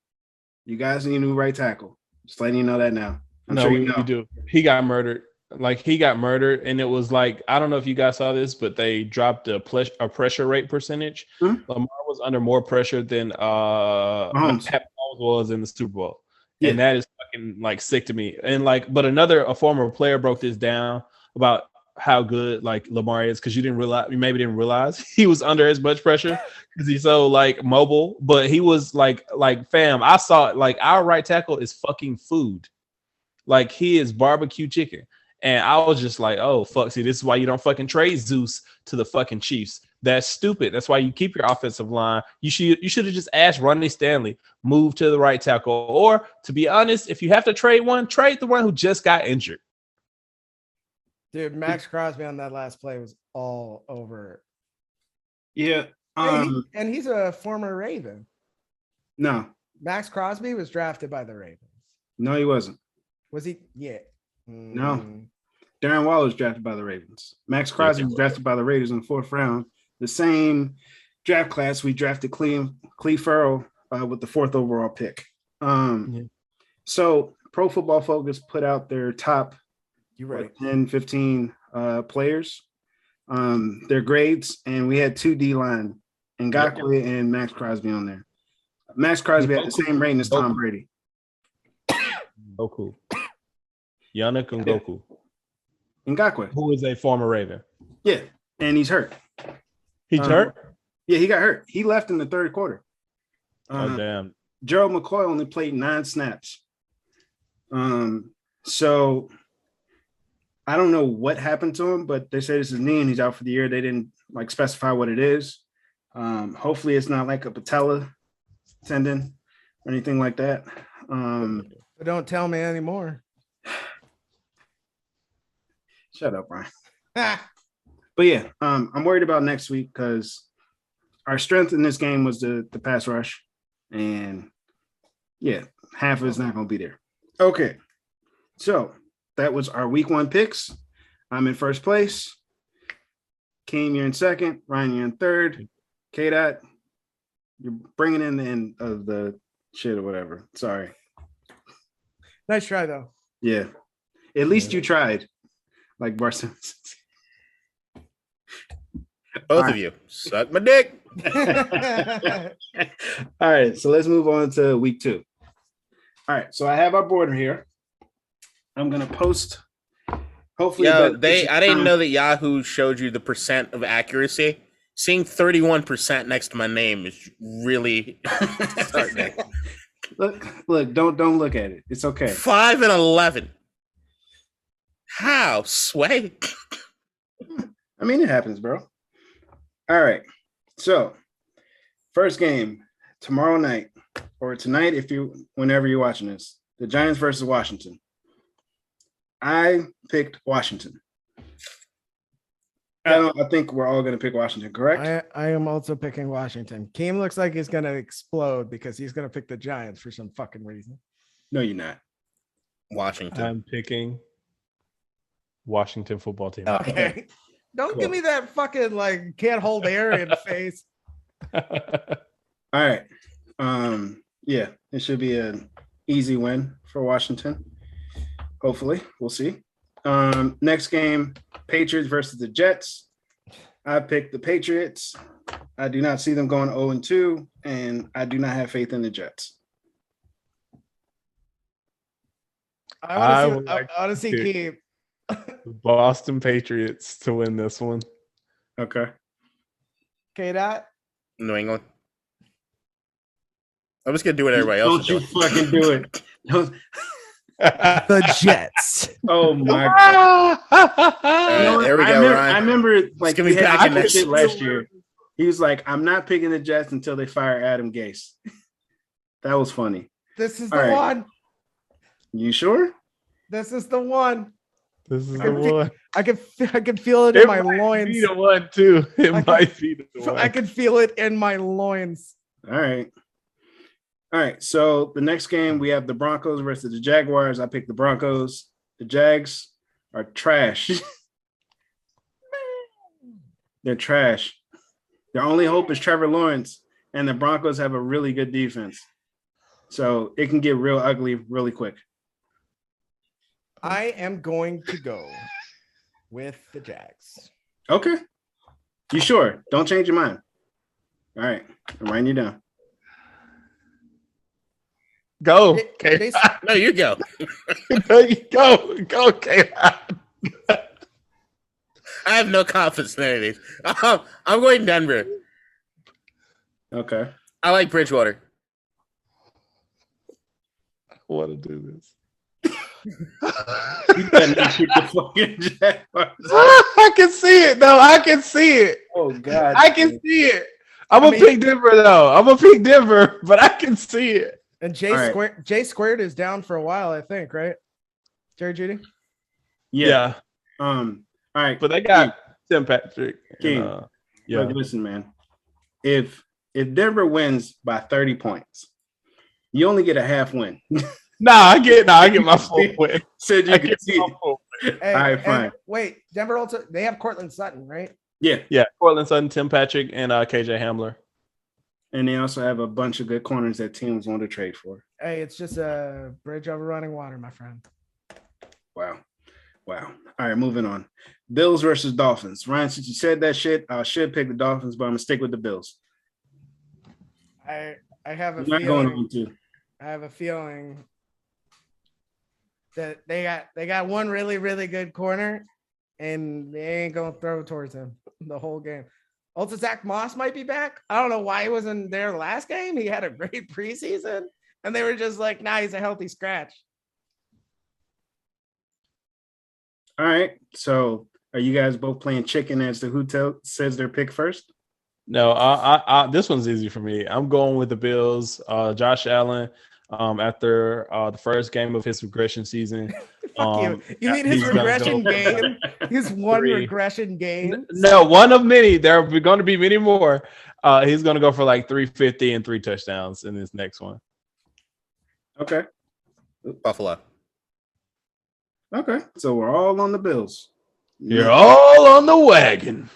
Speaker 1: You guys need a new right tackle. Just letting you know that now.
Speaker 6: We do. He got murdered. And it was like, I don't know if you guys saw this, but they dropped a pressure rate percentage.
Speaker 1: Mm-hmm.
Speaker 6: Lamar was under more pressure than Pat Mahomes was in the Super Bowl. Yeah. And that is fucking like sick to me. And like, but a former player broke this down about how good like Lamar is, because you maybe didn't realize he was under as much pressure because he's so like mobile. But he was like fam, I saw it, like our right tackle is fucking food. Like he is barbecue chicken. And I was just like, oh fuck, see, this is why you don't fucking trade Zeus to the fucking Chiefs. That's stupid. That's why you keep your offensive line. You should have just asked Ronnie Stanley, move to the right tackle. Or to be honest, if you have to trade one, trade the one who just got injured.
Speaker 3: Dude, Max Crosby on that last play was all over.
Speaker 1: Yeah.
Speaker 3: And he's a former Raven.
Speaker 1: No.
Speaker 3: Max Crosby was drafted by the Ravens.
Speaker 1: No, he wasn't.
Speaker 3: Was he? Yeah.
Speaker 1: No. Darren Waller was drafted by the Ravens. Max Crosby was drafted by the Raiders in the 4th round. The same draft class we drafted Cleve Farrell with the 4th overall pick. So Pro Football Focus put out their top 10, 15 players, their grades, and we had 2 D-line, Ngakoue and Max Crosby on there. Max Crosby had the same rating as Tom Brady.
Speaker 6: Oh, cool. Yannick Ngokwe,
Speaker 1: Ngakwe.
Speaker 6: who is a former Raven.
Speaker 1: Yeah, and he's hurt.
Speaker 6: He's hurt?
Speaker 1: Yeah, he got hurt. He left in the third quarter.
Speaker 6: Oh, damn.
Speaker 1: Gerald McCoy only played 9 snaps. So I don't know what happened to him, but they say this is knee and he's out for the year. They didn't specify what it is. Hopefully it's not like a patella tendon or anything like that.
Speaker 3: But don't tell me anymore.
Speaker 1: Shut up, Brian. But yeah, I'm worried about next week because our strength in this game was the pass rush. And yeah, half of it's not going to be there. Okay. So that was our week 1 picks. I'm in first place. Keem, you're in second. Ryan, you're in third. K-Dot, you're bringing in the end of the shit or whatever. Sorry.
Speaker 3: Nice try, though.
Speaker 1: Yeah. At least you tried. Like Barcelona.
Speaker 2: Both of you. Suck my dick.
Speaker 1: All right. So let's move on to week 2. All right. So I have our board here. I'm going to post. Hopefully.
Speaker 2: Yo, I didn't know that Yahoo showed you the percent of accuracy. Seeing 31% next to my name is really starting.
Speaker 1: Look, don't look at it. It's okay.
Speaker 2: 5 and 11. How? Sway?
Speaker 1: I mean, it happens, bro. All right. So, first game tomorrow night or tonight, whenever you're watching this, the Giants versus Washington. I picked Washington. I think we're all going to pick Washington, correct?
Speaker 3: I am also picking Washington. Keem looks like he's going to explode because he's going to pick the Giants for some fucking reason.
Speaker 1: No, you're not.
Speaker 2: Washington.
Speaker 6: I'm picking Washington football team.
Speaker 3: Okay. Don't give me that fucking can't hold air in the face.
Speaker 1: All right. Yeah, it should be an easy win for Washington. Hopefully, we'll see. Next game, Patriots versus the Jets. I picked the Patriots. I do not see them going 0-2, and I do not have faith in the Jets.
Speaker 3: I want to see Keem.
Speaker 6: Boston Patriots to win this one.
Speaker 1: Okay.
Speaker 3: K-Dot?
Speaker 2: New England. I'm just going to do what everybody else
Speaker 1: Don't
Speaker 2: is
Speaker 1: you
Speaker 2: doing.
Speaker 1: fucking do it.
Speaker 5: The Jets.
Speaker 1: Oh, my God.
Speaker 2: There we go, Ryan.
Speaker 1: I remember
Speaker 2: give me
Speaker 1: he had
Speaker 2: back in
Speaker 1: that
Speaker 2: this.
Speaker 1: shit last year. He was like, I'm not picking the Jets until they fire Adam Gase. That was funny.
Speaker 3: This is
Speaker 1: All
Speaker 3: the
Speaker 1: right.
Speaker 3: one.
Speaker 1: You sure?
Speaker 3: This is the one.
Speaker 6: This is the one.
Speaker 3: I can feel it in my loins.
Speaker 6: Be the one too. It might be the one.
Speaker 3: I can feel it in my loins.
Speaker 1: All right. So the next game, we have the Broncos versus the Jaguars. I picked the Broncos. The Jags are trash. They're trash. Their only hope is Trevor Lawrence, and the Broncos have a really good defense. So it can get real ugly really quick.
Speaker 3: I am going to go with the Jags.
Speaker 1: Okay. You sure? Don't change your mind. All right. I'm writing you down.
Speaker 6: Go.
Speaker 2: No, you go.
Speaker 6: Go, K.
Speaker 2: I have no confidence in any of these. I'm going Denver.
Speaker 1: Okay.
Speaker 2: I like Bridgewater.
Speaker 6: I want to do this.
Speaker 1: You better not pick the fucking Jaguars.
Speaker 6: I can see it. No, I can see it.
Speaker 1: Oh, God.
Speaker 6: I can see it. I'm gonna pick Denver though. I'm gonna pick Denver, but I can see it.
Speaker 3: And Jay Squared is down for a while, I think, right? Jerry Judy?
Speaker 1: Yeah. All right.
Speaker 6: But they got Tim Patrick.
Speaker 1: King.
Speaker 6: Yeah.
Speaker 1: Look, listen, man. If Denver wins by 30 points, you only get a half win.
Speaker 6: I get my full win.
Speaker 1: Said you could see. All
Speaker 3: Hey,
Speaker 1: right, fine.
Speaker 3: Wait, Denver also they have Cortland Sutton, right?
Speaker 1: Yeah.
Speaker 6: Cortland Sutton, Tim Patrick, and KJ Hamler.
Speaker 1: And they also have a bunch of good corners that teams want to trade for.
Speaker 3: Hey, it's just a bridge over running water, my friend.
Speaker 1: Wow. All right, moving on. Bills versus Dolphins. Ryan, since you said that shit, I should pick the Dolphins, but I'm gonna stick with the Bills.
Speaker 3: I have a
Speaker 1: I'm not going on to.
Speaker 3: I have a feeling that they got one really, really good corner, and they ain't gonna throw towards him the whole game. Also, Zach Moss might be back. I don't know why he wasn't there last game. He had a great preseason, and they were just like, nah, he's a healthy scratch.
Speaker 1: All right. So are you guys both playing chicken as to who says their pick first?
Speaker 6: No, I this one's easy for me. I'm going with the Bills. Josh Allen, after the first game of his regression season.
Speaker 3: Fuck you. You mean his regression game? His one regression game?
Speaker 6: No, one of many. There are going to be many more. He's going to go for like 350 and 3 touchdowns in this next one.
Speaker 1: Okay.
Speaker 2: Buffalo.
Speaker 1: Okay. So we're all on the Bills.
Speaker 6: You're all on the wagon.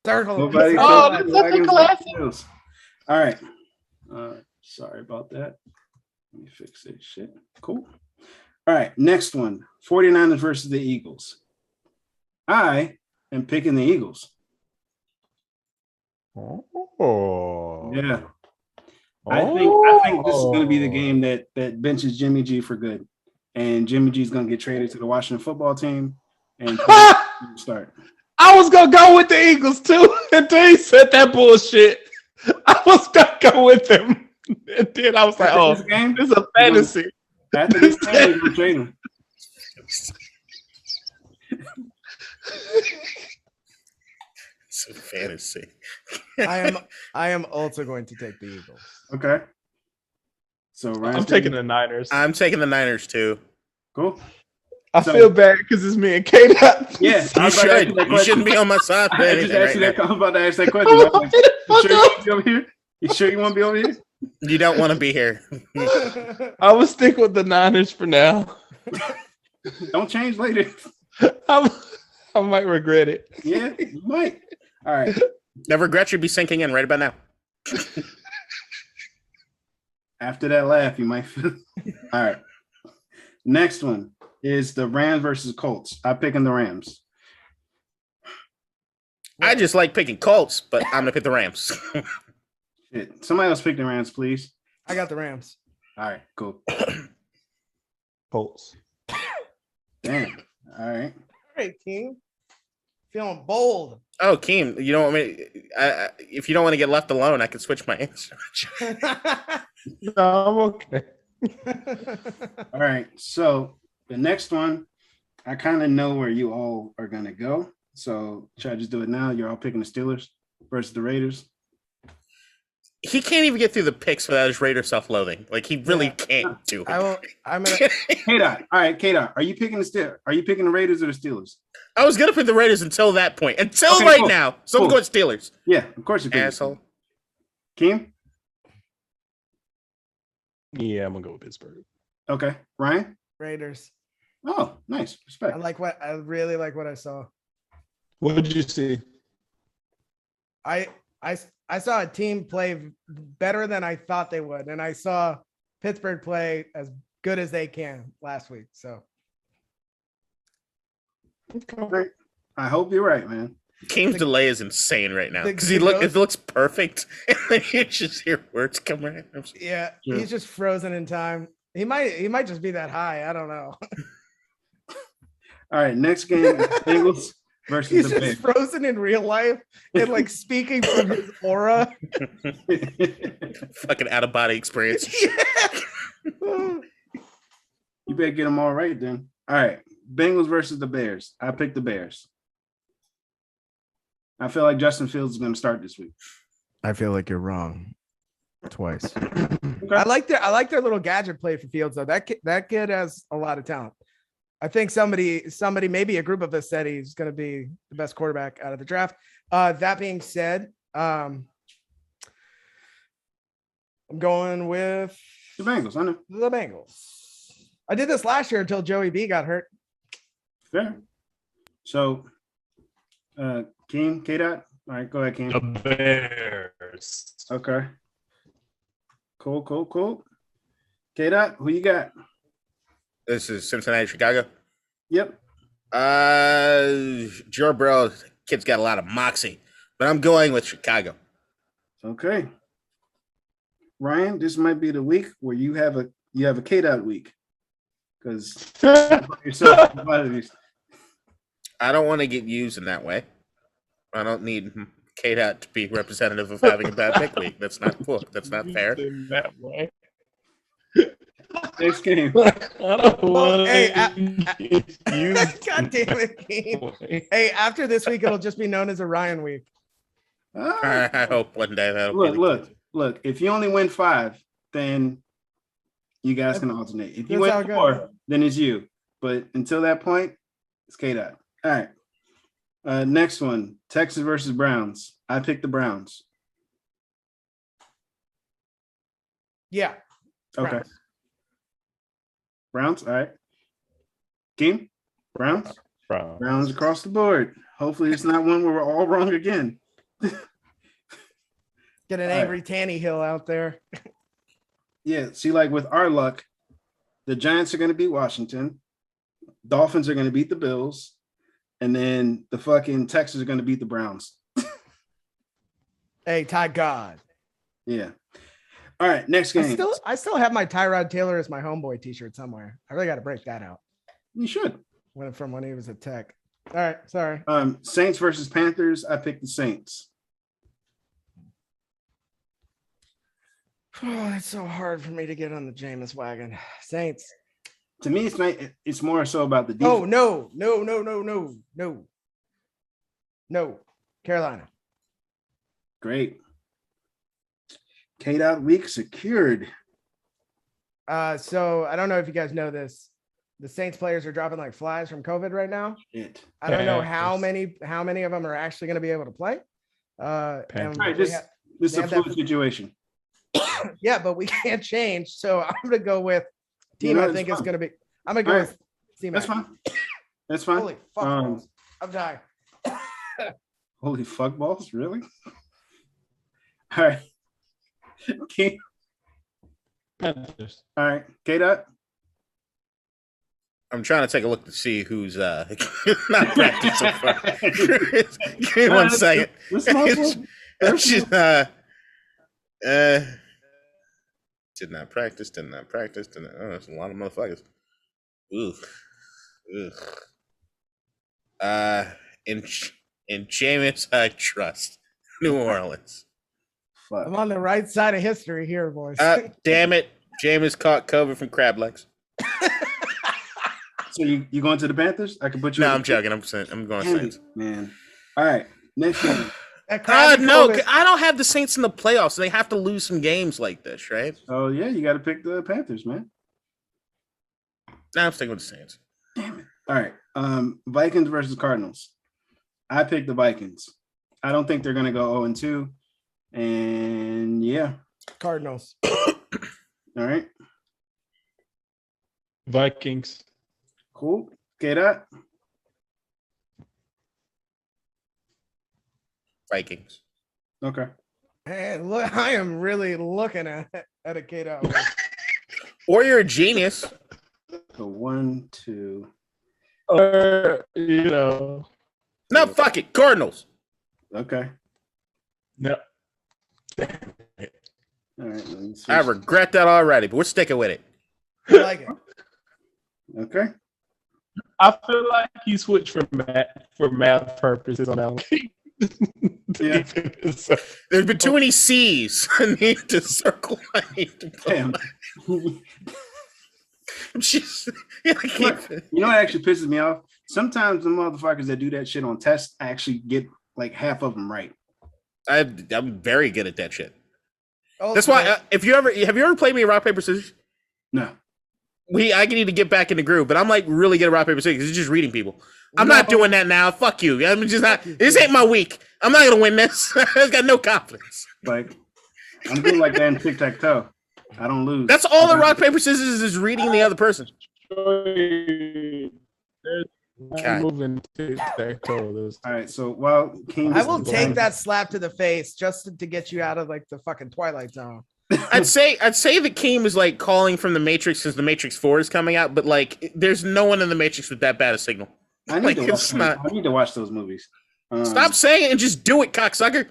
Speaker 3: Circle.
Speaker 1: Nobody
Speaker 6: that's a classic.
Speaker 1: Bills. All right. Sorry about that. Let me fix this shit. Cool. All right. Next one. 49ers versus the Eagles. I am picking the Eagles.
Speaker 6: Oh.
Speaker 1: Yeah. I think this is going to be the game that benches Jimmy G for good. And Jimmy G is going to get traded to the Washington football team and start.
Speaker 6: I was going to go with the Eagles too until he said that bullshit. I was going to go with him. And then I was like, oh, this is a fantasy.
Speaker 1: After this game, we're trading.
Speaker 2: It's a fantasy.
Speaker 3: I am also going to take the Eagles.
Speaker 1: Okay. So
Speaker 6: I'm taking the Niners.
Speaker 2: I'm taking the Niners too.
Speaker 1: Cool.
Speaker 6: I feel bad because it's me and Kate.
Speaker 1: Yeah,
Speaker 2: you should. You shouldn't be on my side.
Speaker 1: I'm about to ask that question. You sure you want to be over here?
Speaker 2: You don't want to be here.
Speaker 6: I will stick with the Niners for now.
Speaker 1: Don't change later.
Speaker 6: I might regret it.
Speaker 1: Yeah, you might. All right.
Speaker 2: The regret should be sinking in right about now.
Speaker 1: After that laugh, you might feel. All right. Next one is the Rams versus Colts. I'm picking the Rams.
Speaker 2: I just like picking Colts, but I'm going to pick the Rams.
Speaker 1: Shit. Somebody else pick the Rams, please.
Speaker 3: I got the Rams.
Speaker 1: All right, cool.
Speaker 6: Colts.
Speaker 1: Damn. All right.
Speaker 3: All right, King. Feeling bold.
Speaker 2: Oh, Keem, you don't want me? If you don't want to get left alone, I can switch my answer.
Speaker 6: No, I'm okay.
Speaker 1: All right. So the next one, I kind of know where you all are going to go. So should I just do it now? You're all picking the Steelers versus the Raiders.
Speaker 2: He can't even get through the picks without his Raider self-loathing. Like he really can't do it.
Speaker 3: I'm gonna.
Speaker 1: K-Dot. All right, K-Dot. Are you picking the Steelers? Are you picking the Raiders or the Steelers?
Speaker 2: I was gonna pick the Raiders until that point. Until now. So I'm going Steelers.
Speaker 1: Yeah, of course you pick.
Speaker 2: Asshole.
Speaker 1: Kim?
Speaker 6: Yeah, I'm gonna go with Pittsburgh.
Speaker 1: Okay. Ryan?
Speaker 3: Raiders.
Speaker 1: Oh, nice. Respect.
Speaker 3: I really like what I saw.
Speaker 6: What did you see?
Speaker 3: I saw a team play better than I thought they would, and I saw Pittsburgh play as good as they can last week. So,
Speaker 1: okay. I hope you're right, man.
Speaker 2: Keem's delay is insane right now because it looks perfect, and then you just hear words come right.
Speaker 3: Yeah, he's just frozen in time. He might just be that high. I don't know.
Speaker 1: All right, next game, Bengals versus the Bears.
Speaker 3: He's frozen in real life and like speaking from his aura.
Speaker 2: Fucking out of body experience.
Speaker 1: You better get them all right then. All right, Bengals versus the Bears. I picked the Bears. I feel like Justin Fields is going to start this week.
Speaker 5: I feel like you're wrong twice.
Speaker 3: Okay. I like their little gadget play for Fields though. That kid has a lot of talent. I think somebody, maybe a group of us said he's going to be the best quarterback out of the draft. That being said, I'm going with
Speaker 1: the Bengals. I know
Speaker 3: the Bengals. I did this last year until Joey B got hurt.
Speaker 1: Fair. So, K-Dot. All right, go ahead, Keem.
Speaker 6: The Bears.
Speaker 1: Okay. Cool. K-Dot, who you got?
Speaker 2: This is Cincinnati, Chicago.
Speaker 1: Yep.
Speaker 2: Joe Burrow, kid's got a lot of moxie, but I'm going with Chicago.
Speaker 1: Okay. Ryan, this might be the week where you have a K-Dot week. because yourself.
Speaker 2: I don't want to get used in that way. I don't need K-Dot to be representative of having a bad pick week. That's not cool. That's not fair.
Speaker 6: In that way.
Speaker 1: Next game.
Speaker 6: I don't want
Speaker 3: hey,
Speaker 6: you.
Speaker 3: God damn it, Game. Hey, after this week, it'll just be known as a Ryan week.
Speaker 2: I hope one day that'll
Speaker 1: Look. If you only win 5, then you guys can alternate. If you win 4, then it's you. But until that point, it's K-Dot. All right. Next one, Texas versus Browns. I picked the Browns.
Speaker 3: Yeah.
Speaker 1: Okay. Browns. All right. Game. Browns. Browns across the board. Hopefully, it's not one where we're all wrong again.
Speaker 3: Get an angry Tannehill out there.
Speaker 1: Yeah. See, like with our luck, the Giants are going to beat Washington. Dolphins are going to beat the Bills. And then the fucking Texans are going to beat the Browns.
Speaker 3: Hey, Ty God.
Speaker 1: Yeah. All right, next game.
Speaker 3: I still have my Tyrod Taylor as my homeboy t-shirt somewhere. I really got to break that out.
Speaker 1: You should.
Speaker 3: From when he was at Tech. All right, sorry.
Speaker 1: Saints versus Panthers. I picked the Saints.
Speaker 3: Oh, it's so hard for me to get on the Jameis wagon. Saints.
Speaker 1: To me, it's more so about the defense.
Speaker 3: Oh, no. Carolina.
Speaker 1: Great. K-Dot week secured.
Speaker 3: So I don't know if you guys know this. The Saints players are dropping like flies from COVID right now. I don't know how many of them are actually going to be able to play.
Speaker 1: All right, this is a fluid situation.
Speaker 3: Yeah, but we can't change. So I'm going to go with team. I think it's going to be. I'm going to go with team.
Speaker 1: That's fine. That's fine.
Speaker 3: Holy fuck balls. I'm dying.
Speaker 1: Holy fuck balls, really? All right. Okay.
Speaker 6: Panthers.
Speaker 1: All right. K-Dot.
Speaker 2: I'm trying to take a look to see who's not practiced so far. Give me 1 second. It's just, did not practice. Oh, that's a lot of motherfuckers. In Jameis, I trust New Orleans.
Speaker 1: Fuck.
Speaker 3: I'm on the right side of history here, boys.
Speaker 2: Damn it. Jameis caught COVID from crab legs.
Speaker 1: So you going to the Panthers? I can put you.
Speaker 2: No, I'm joking. I'm going Saints.
Speaker 1: Man. All right. Next game.
Speaker 2: No, I don't have the Saints in the playoffs. They have to lose some games like this, right?
Speaker 1: Oh, yeah. You got to pick the Panthers, man.
Speaker 2: Nah, I'm sticking with the Saints.
Speaker 1: Damn it. All right. Vikings versus Cardinals. I picked the Vikings. I don't think they're going to go 0-2. And yeah.
Speaker 3: Cardinals.
Speaker 1: All right.
Speaker 6: Vikings.
Speaker 1: Cool. Get up.
Speaker 2: Vikings.
Speaker 1: Okay.
Speaker 3: Man, look, I am really looking at a kid out.
Speaker 2: Or you're a genius.
Speaker 1: So 1, 2.
Speaker 6: Or, you know.
Speaker 2: No, fuck it. Cardinals.
Speaker 1: Okay.
Speaker 6: No.
Speaker 1: All right.
Speaker 2: I regret that already, but we're sticking with it.
Speaker 3: I like it.
Speaker 1: Okay.
Speaker 6: I feel like you switched for math purposes on that one.
Speaker 1: Yeah.
Speaker 2: There's been too many C's. I need to circle. I need to
Speaker 1: Damn.
Speaker 2: Just,
Speaker 1: you know what actually pisses me off? Sometimes the motherfuckers that do that shit on tests actually get like half of them right.
Speaker 2: I'm very good at that shit.
Speaker 3: Oh,
Speaker 2: that's why. Have you ever played me rock paper scissors?
Speaker 1: No.
Speaker 2: I need to get back in the groove, but I'm like really good at rock paper scissors because it's just reading people. I'm not doing that now. Fuck you. I'm just not. This ain't my week. I'm not gonna win this. I've got no confidence.
Speaker 1: Like I'm good like that in tic-tac-toe. I don't lose.
Speaker 2: That's all the rock paper scissors is reading the other person.
Speaker 6: Moving tic-tac-toe.
Speaker 1: All right. So while King,
Speaker 3: I will take that slap to the face just to get you out of like the fucking Twilight Zone.
Speaker 2: I'd say the Keem is like calling from the Matrix since the Matrix 4 is coming out, but like there's no one in the Matrix with that bad a signal.
Speaker 1: I need to watch those movies.
Speaker 2: Stop saying it and just do it, cocksucker.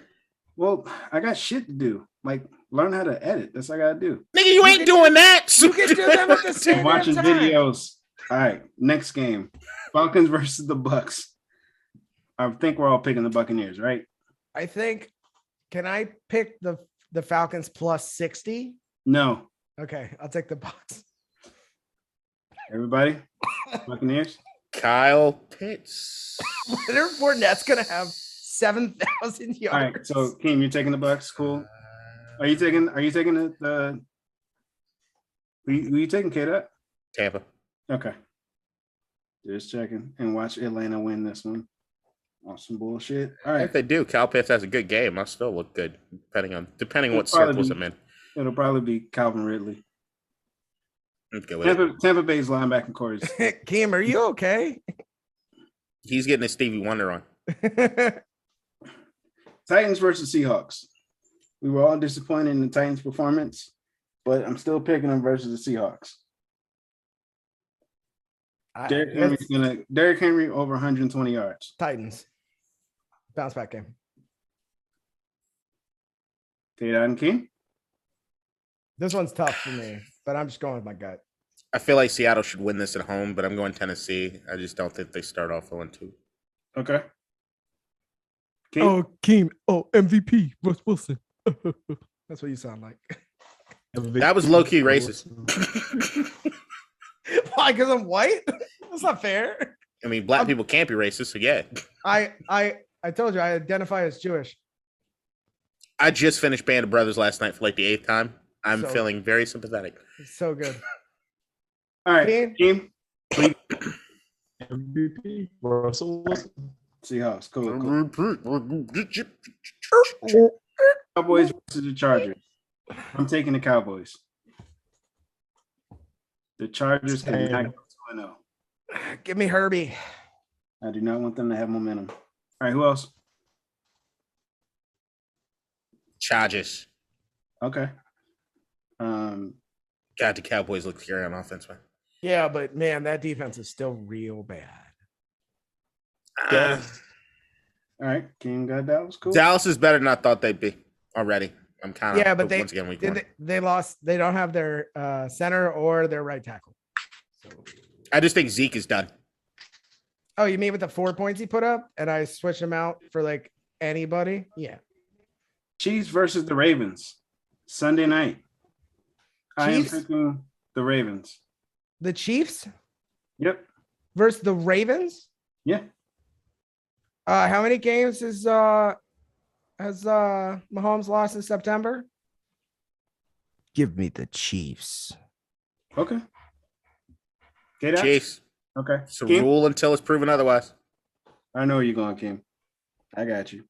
Speaker 1: Well, I got shit to do. Like learn how to edit. That's what I gotta do.
Speaker 2: Nigga, you ain't doing that.
Speaker 3: You can do that with the same
Speaker 1: I'm watching
Speaker 3: time.
Speaker 1: videos. All right, next game. Falcons versus the Bucks. I think we're all picking the Buccaneers, right?
Speaker 3: I think. Can I pick the Falcons plus 60?
Speaker 1: No.
Speaker 3: Okay, I'll take the Bucks.
Speaker 1: Everybody? Buccaneers?
Speaker 2: Kyle Pitts.
Speaker 3: Leonard Fournette's gonna have 7,000 yards.
Speaker 1: All right, so Keem, you're taking the Bucks. Cool. Are you taking the who you taking, K-Dot?
Speaker 2: Tampa.
Speaker 1: Okay. Just checking and watch Atlanta win this one. Awesome bullshit. All right.
Speaker 2: If they do, Kyle Pitts has a good game. I'll still look good, depending what circles I'm in.
Speaker 1: It'll probably be Calvin Ridley.
Speaker 2: Okay, with
Speaker 1: Tampa Bay's linebacking core is
Speaker 3: Keem, are you okay?
Speaker 2: He's getting a Stevie Wonder on.
Speaker 1: Titans versus Seahawks. We were all disappointed in the Titans' performance, but I'm still picking them versus the Seahawks. Derrick Henry over 120 yards.
Speaker 3: Titans. Bounce back game.
Speaker 1: K-Dot and King?
Speaker 3: This one's tough for me, but I'm just going with my gut.
Speaker 2: I feel like Seattle should win this at home, but I'm going Tennessee. I just don't think they start off 0-2.
Speaker 1: Okay. King?
Speaker 5: Oh, Keem. Oh, MVP. Russ Wilson.
Speaker 3: That's what you sound like.
Speaker 2: That was low-key racist.
Speaker 3: Why? Because I'm white? That's not fair.
Speaker 2: I mean, black people can't be racist, so yeah.
Speaker 3: I told you I identify as Jewish.
Speaker 2: I just finished Band of Brothers last night for like the 8th time. I'm feeling very sympathetic.
Speaker 3: It's so good.
Speaker 1: All right, team.
Speaker 6: MVP. Russell Wilson.
Speaker 1: Seahawks. Cool. Cowboys versus the Chargers. I'm taking the Cowboys. The Chargers can not go 2-0.
Speaker 3: Give me Herbie.
Speaker 1: I do not want them to have momentum. All right, who else?
Speaker 2: Chargers.
Speaker 1: Okay.
Speaker 2: God, the Cowboys look scary on offense, man.
Speaker 3: Yeah, but man, that defense is still real bad.
Speaker 1: All right, King got Dallas. Cool.
Speaker 2: Dallas is better than I thought they'd be already. I'm kind of
Speaker 3: but
Speaker 2: once again
Speaker 3: they lost. They don't have their center or their right tackle. So
Speaker 2: I just think Zeke is done.
Speaker 3: Oh, you mean with the 4 points he put up, and I switched him out for like anybody? Yeah.
Speaker 1: Chiefs versus the Ravens. Sunday night. I am picking the Ravens.
Speaker 3: The Chiefs?
Speaker 1: Yep.
Speaker 3: Versus the Ravens?
Speaker 1: Yeah.
Speaker 3: How many games has Mahomes lost in September?
Speaker 5: Give me the Chiefs.
Speaker 1: Okay.
Speaker 2: Chiefs.
Speaker 1: Okay.
Speaker 2: It's a rule until it's proven otherwise.
Speaker 1: I know where you're going, Kim. I got you.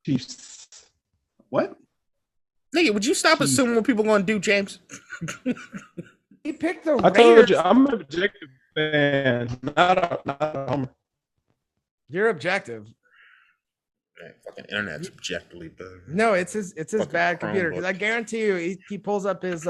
Speaker 6: Chiefs.
Speaker 1: What?
Speaker 2: Nigga, would you stop assuming what people are going to do, James?
Speaker 3: He picked the
Speaker 6: I
Speaker 3: Raiders.
Speaker 6: told you, I'm an objective fan, not a homer.
Speaker 3: You're objective.
Speaker 2: Man, fucking internet's objectively bad.
Speaker 3: No, it's his bad computer. Because
Speaker 2: Chromebook.
Speaker 3: I guarantee you, he pulls up his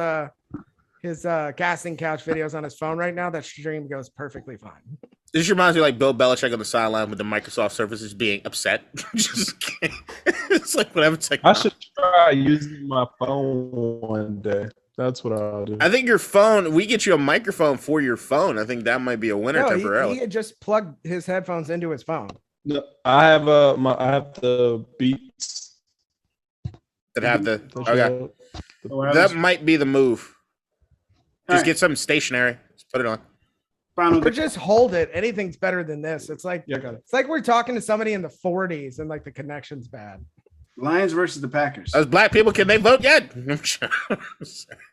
Speaker 3: casting couch videos on his phone right now. That stream goes perfectly fine.
Speaker 2: This reminds me like Bill Belichick on the sideline with the Microsoft Surfaces being upset. It's like whatever. It's like
Speaker 6: I should try using my phone one day. That's what I'll do.
Speaker 2: I think your phone. We get you a microphone for your phone. I think that might be a winner temporarily.
Speaker 3: He had just plugged his headphones into his phone.
Speaker 6: No, I have the Beats
Speaker 2: that have the okay.
Speaker 1: That
Speaker 2: might be the move. Just
Speaker 1: right.
Speaker 2: get something stationary. Just put it on.
Speaker 3: Or just hold it. Anything's better than this. It's like it's like we're talking to somebody in the 40s and like the connection's bad.
Speaker 1: Lions versus the Packers.
Speaker 2: As black people, can they vote yet?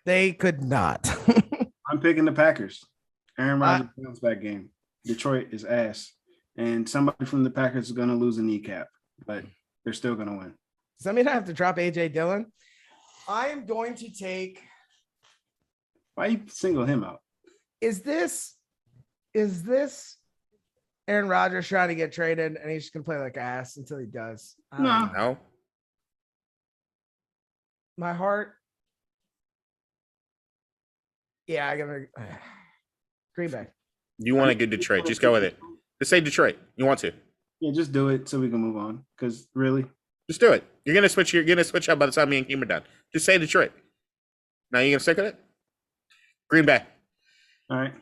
Speaker 3: They could not.
Speaker 1: I'm picking the Packers. Aaron Rodgers bounce back game. Detroit is ass. And somebody from the Packers is going to lose a kneecap, but they're still going to win.
Speaker 3: Does that mean I have to drop AJ Dillon? I am going to take.
Speaker 1: Why you single him out?
Speaker 3: Is this Aaron Rodgers trying to get traded and he's just going to play like ass until he does?
Speaker 2: No.
Speaker 3: My heart. Yeah, I gotta Green Bay.
Speaker 2: You want to get Detroit? Just go with it. Just say Detroit. You want to?
Speaker 1: Yeah, just do it so we can move on. Because really,
Speaker 2: just do it. You're gonna switch. You're gonna switch out by the time me and Keem are done. Just say Detroit. Now you gonna stick with it? Green Bay.
Speaker 1: All right.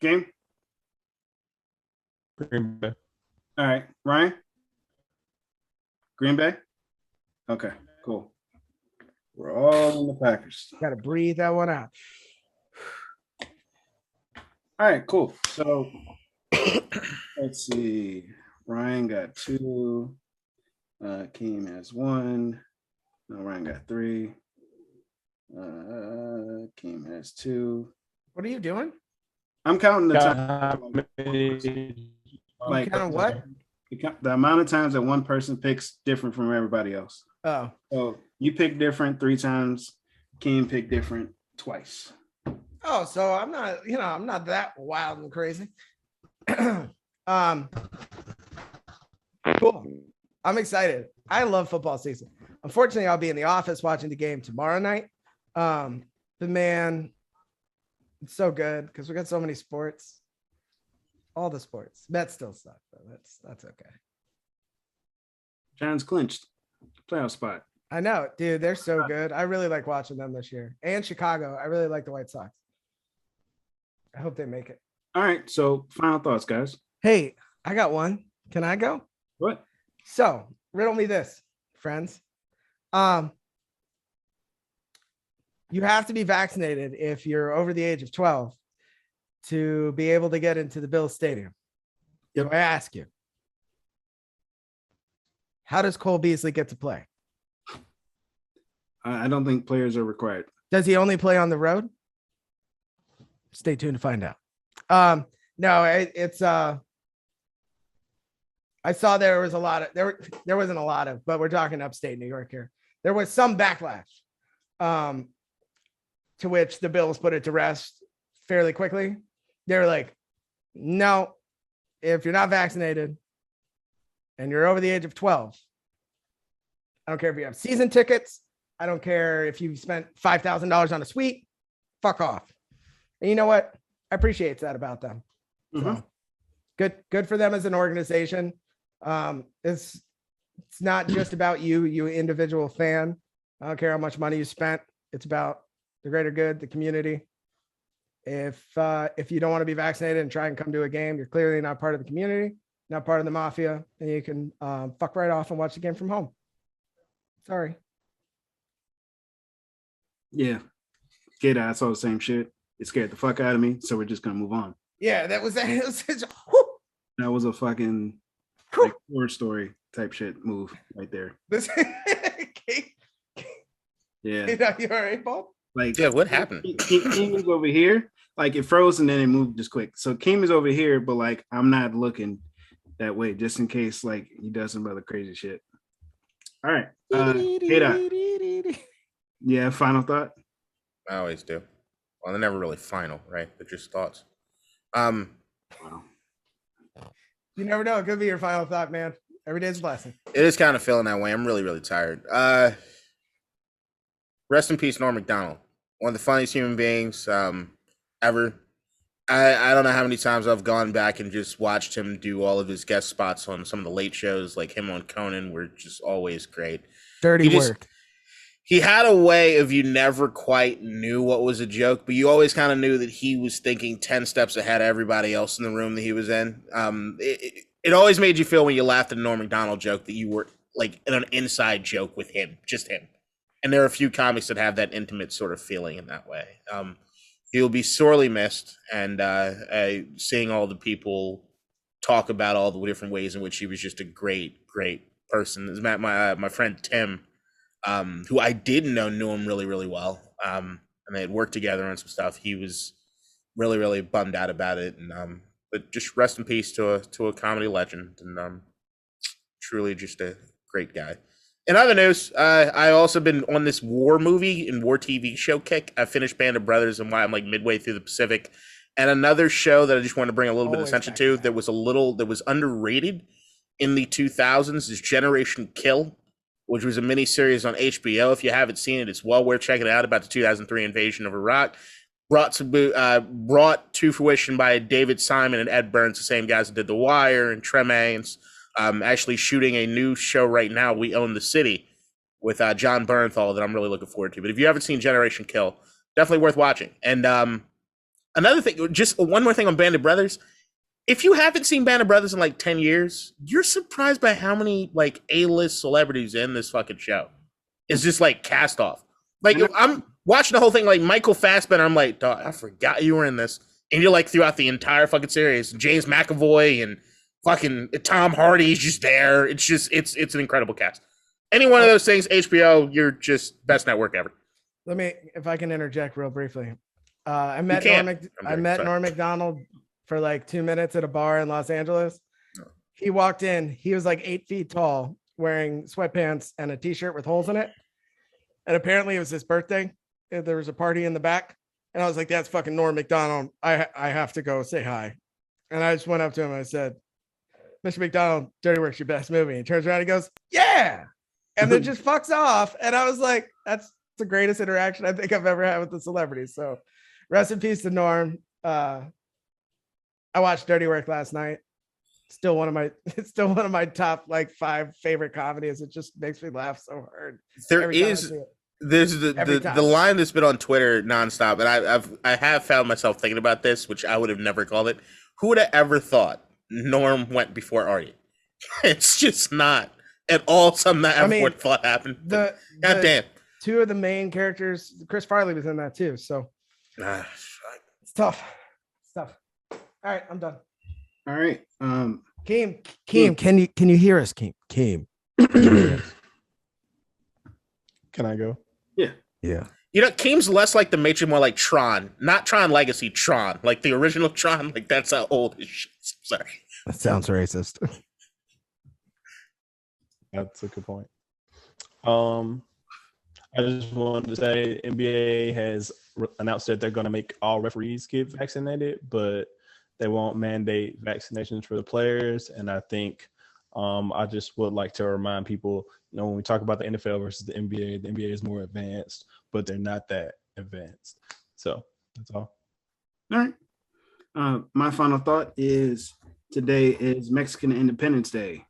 Speaker 1: Game.
Speaker 6: Green Bay.
Speaker 1: All right, Ryan. Green Bay. Okay, cool. We're all in the Packers.
Speaker 3: Got to breathe that one out.
Speaker 1: All right, cool. So let's see. Ryan got 2. Keem has 1. No, Ryan got 3. Keem has 2.
Speaker 3: What are you doing?
Speaker 1: I'm counting the time.
Speaker 6: How many-
Speaker 1: Like
Speaker 3: Counting what?
Speaker 1: the amount of times that one person picks different from everybody else.
Speaker 3: Oh,
Speaker 1: So you pick different 3 times. Keem picked different twice.
Speaker 3: oh, so I'm not, I'm not that wild and crazy. Cool. I'm excited. I love football season. Unfortunately, I'll be in the office watching the game tomorrow night. But man, it's so good because we got so many sports. All the sports. Mets still suck, but that's okay.
Speaker 1: Giants clinched playoff spot.
Speaker 3: I know, dude. They're so good. I really like watching them this year. And Chicago. I really like the White Sox. I hope they make it.
Speaker 1: All right. So final thoughts, guys.
Speaker 3: Hey, I got one. Can I go?
Speaker 1: What?
Speaker 3: So riddle me this, friends. You have to be vaccinated if you're over the age of 12 to be able to get into the Bills Stadium.
Speaker 1: Yep.
Speaker 3: So I ask you, how does Cole Beasley get to play?
Speaker 1: I don't think players are required.
Speaker 3: Does he only play on the road? Stay tuned to find out. No, it's I saw there was a lot of there wasn't a lot of, but we're talking upstate New York here. There was some backlash to which the Bills put it to rest fairly quickly. They're like, no, if you're not vaccinated and you're over the age of 12, I don't care if you have season tickets. I don't care if you spent $5,000 on a suite. Fuck off. And you know what? I appreciate that about them. So, good for them as an organization. It's not just about you individual fan. I don't care how much money you spent. It's about the greater good, the community. If you don't want to be vaccinated and try and come to a game, you're clearly not part of the community, not part of the mafia, and you can fuck right off and watch the game from home. Sorry.
Speaker 1: Yeah. Kid, I saw the same shit. It scared the fuck out of me, so we're just gonna move on.
Speaker 3: Yeah, that was that
Speaker 1: was a fucking like, horror story type shit move right there. Yeah.
Speaker 3: You all right, Paul?
Speaker 1: Like,
Speaker 2: yeah, what happened?
Speaker 1: Keem is over here. Like it froze and then it moved just quick. So Keem is over here, but like I'm not looking that way just in case like he does some other crazy shit. All right. Yeah, final thought.
Speaker 2: I always do. Well, they're never really final, right? They're just thoughts.
Speaker 1: Wow.
Speaker 3: You never know. It could be your final thought, man. Every day's a blessing.
Speaker 2: It is kind of feeling that way. I'm really, really tired. Rest in peace, Norm Macdonald. One of the funniest human beings ever. I don't know how many times I've gone back and just watched him do all of his guest spots on some of the late shows, like him on Conan, were just always great.
Speaker 3: Dirty work.
Speaker 2: He had a way of you never quite knew what was a joke, but you always kind of knew that he was thinking 10 steps ahead of everybody else in the room that he was in. It always made you feel when you laughed at a Norm Macdonald joke that you were like in an inside joke with him, just him. And there are a few comics that have that intimate sort of feeling in that way. He'll be sorely missed, and seeing all the people talk about all the different ways in which he was just a great, great person. As my friend Tim, who I didn't know, knew him really, really well, and they had worked together on some stuff. He was really, really bummed out about it, and but just rest in peace to a comedy legend, and truly just a great guy. In other news, I also been on this war movie and war TV show kick. I finished Band of Brothers, and why I'm like midway through the Pacific. And another show that I just want to bring a little bit of attention to that was underrated in the 2000s is Generation Kill, which was a miniseries on HBO. If you haven't seen it, it's well worth checking it out about the 2003 invasion of Iraq. Brought to fruition by David Simon and Ed Burns, the same guys that did The Wire and Treme, and actually shooting a new show right now, We Own the City, with John Bernthal that I'm really looking forward to. But if you haven't seen Generation Kill, definitely worth watching. And Another thing, just one more thing on Band of Brothers. If you haven't seen Band of Brothers in like 10 years, you're surprised by how many like A-list celebrities in this fucking show. It's just like cast off. Like I'm watching the whole thing, like Michael Fassbender. I'm like, dog, I forgot you were in this. And you're like throughout the entire fucking series, James McAvoy and fucking Tom Hardy's just there. It's just it's an incredible cast. Any one of those things, HBO, you're just best network ever.
Speaker 3: Let me, if I can interject real briefly. I met Norm Macdonald for like 2 minutes at a bar in Los Angeles. He walked in. He was like 8 feet tall, wearing sweatpants and a t-shirt with holes in it. And apparently it was his birthday. There was a party in the back. And I was like, that's fucking Norm Macdonald. I have to go say hi. And I just went up to him and I said, Mr. McDonald, Dirty Work's your best movie. He turns around and he goes, yeah. And then just fucks off. And I was like, that's the greatest interaction I think I've ever had with a celebrity. So rest in peace to Norm. I watched Dirty Work last night. Still one of my top like 5 favorite comedies. It just makes me laugh so hard.
Speaker 2: There's the line that's been on Twitter nonstop, and I have found myself thinking about this, which I would have never called it. Who would have ever thought Norm went before Artie? It's just not at all something that I would thought happened. God damn.
Speaker 3: 2 of the main characters, Chris Farley was in that too. So it's tough. It's tough. All right, I'm done.
Speaker 1: All right.
Speaker 3: Keem, can you hear us, Keem? Keem.
Speaker 5: Can I go?
Speaker 1: Yeah.
Speaker 5: Yeah.
Speaker 2: You know, Keem's less like the Matrix, more like Tron. Not Tron Legacy, Tron. Like the original Tron. Like that's how old his shit is. Sorry.
Speaker 5: That sounds racist.
Speaker 6: That's a good point. I just wanted to say NBA has announced that they're going to make all referees get vaccinated, but they won't mandate vaccinations for the players. And I think I just would like to remind people, when we talk about the NFL versus the NBA is more advanced, but they're not that advanced. So that's all.
Speaker 1: All right. My final thought is today is Mexican Independence Day,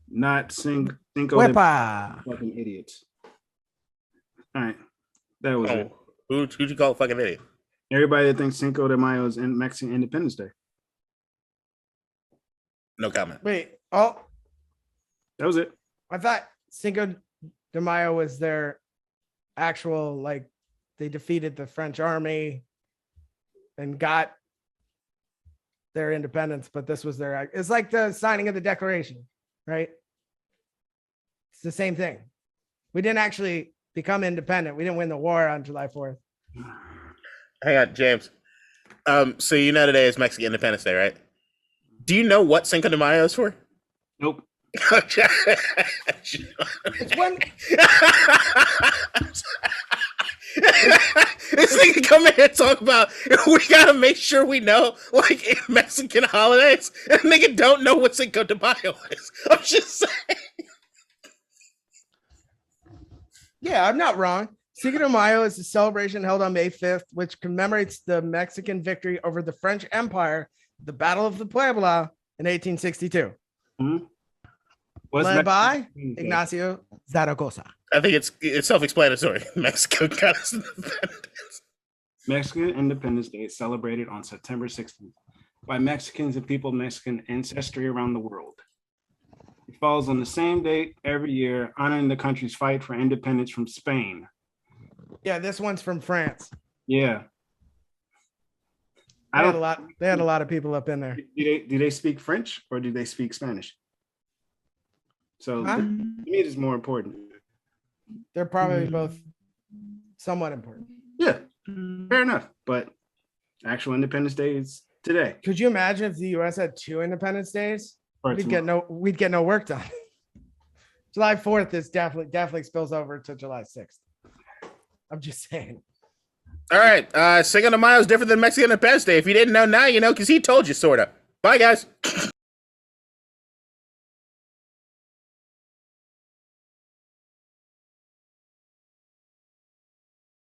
Speaker 1: not Cinco de fucking idiots. All right. That was it.
Speaker 2: Who'd you call a fucking idiot?
Speaker 1: Everybody that thinks Cinco de Mayo is in Mexican Independence Day.
Speaker 2: No comment.
Speaker 3: Wait. Oh,
Speaker 1: that was it.
Speaker 3: I thought Cinco de Mayo was their actual, like, they defeated the French army and got their independence, but this was it's like the signing of the Declaration, right? It's the same thing. We didn't actually become independent. We didn't win the war on July 4th.
Speaker 2: Hang on, James. So you know today is Mexican Independence Day, right? Do you know what Cinco de Mayo is for?
Speaker 1: Nope.
Speaker 3: It's when
Speaker 2: this nigga come in here and talk about we gotta make sure we know like Mexican holidays, and nigga don't know what Cinco de Mayo is. I'm just saying.
Speaker 3: Yeah, I'm not wrong. Cinco de Mayo is a celebration held on May 5th, which commemorates the Mexican victory over the French Empire, the Battle of the Puebla in 1862.
Speaker 1: Mm-hmm.
Speaker 3: Led by Ignacio Zaragoza.
Speaker 2: I think it's self-explanatory. Mexico got its independence.
Speaker 1: Mexican Independence Day is celebrated on September 16th by Mexicans and people of Mexican ancestry around the world. It falls on the same date every year, honoring the country's fight for independence from Spain.
Speaker 3: Yeah, this one's from France.
Speaker 1: Yeah.
Speaker 3: They had a lot of people up in there.
Speaker 1: Do they speak French or do they speak Spanish? So to me, it is more important.
Speaker 3: They're probably both somewhat important.
Speaker 1: Yeah, fair enough. But actual Independence Day is today.
Speaker 3: Could you imagine if the U.S. had 2 Independence Days? We'd get no work done. July 4th is definitely spills over to July 6th. I'm just saying.
Speaker 2: All right, Cinco de Mayo is different than Mexican Independence Day. If you didn't know, now you know, because he told you, sort of. Bye, guys.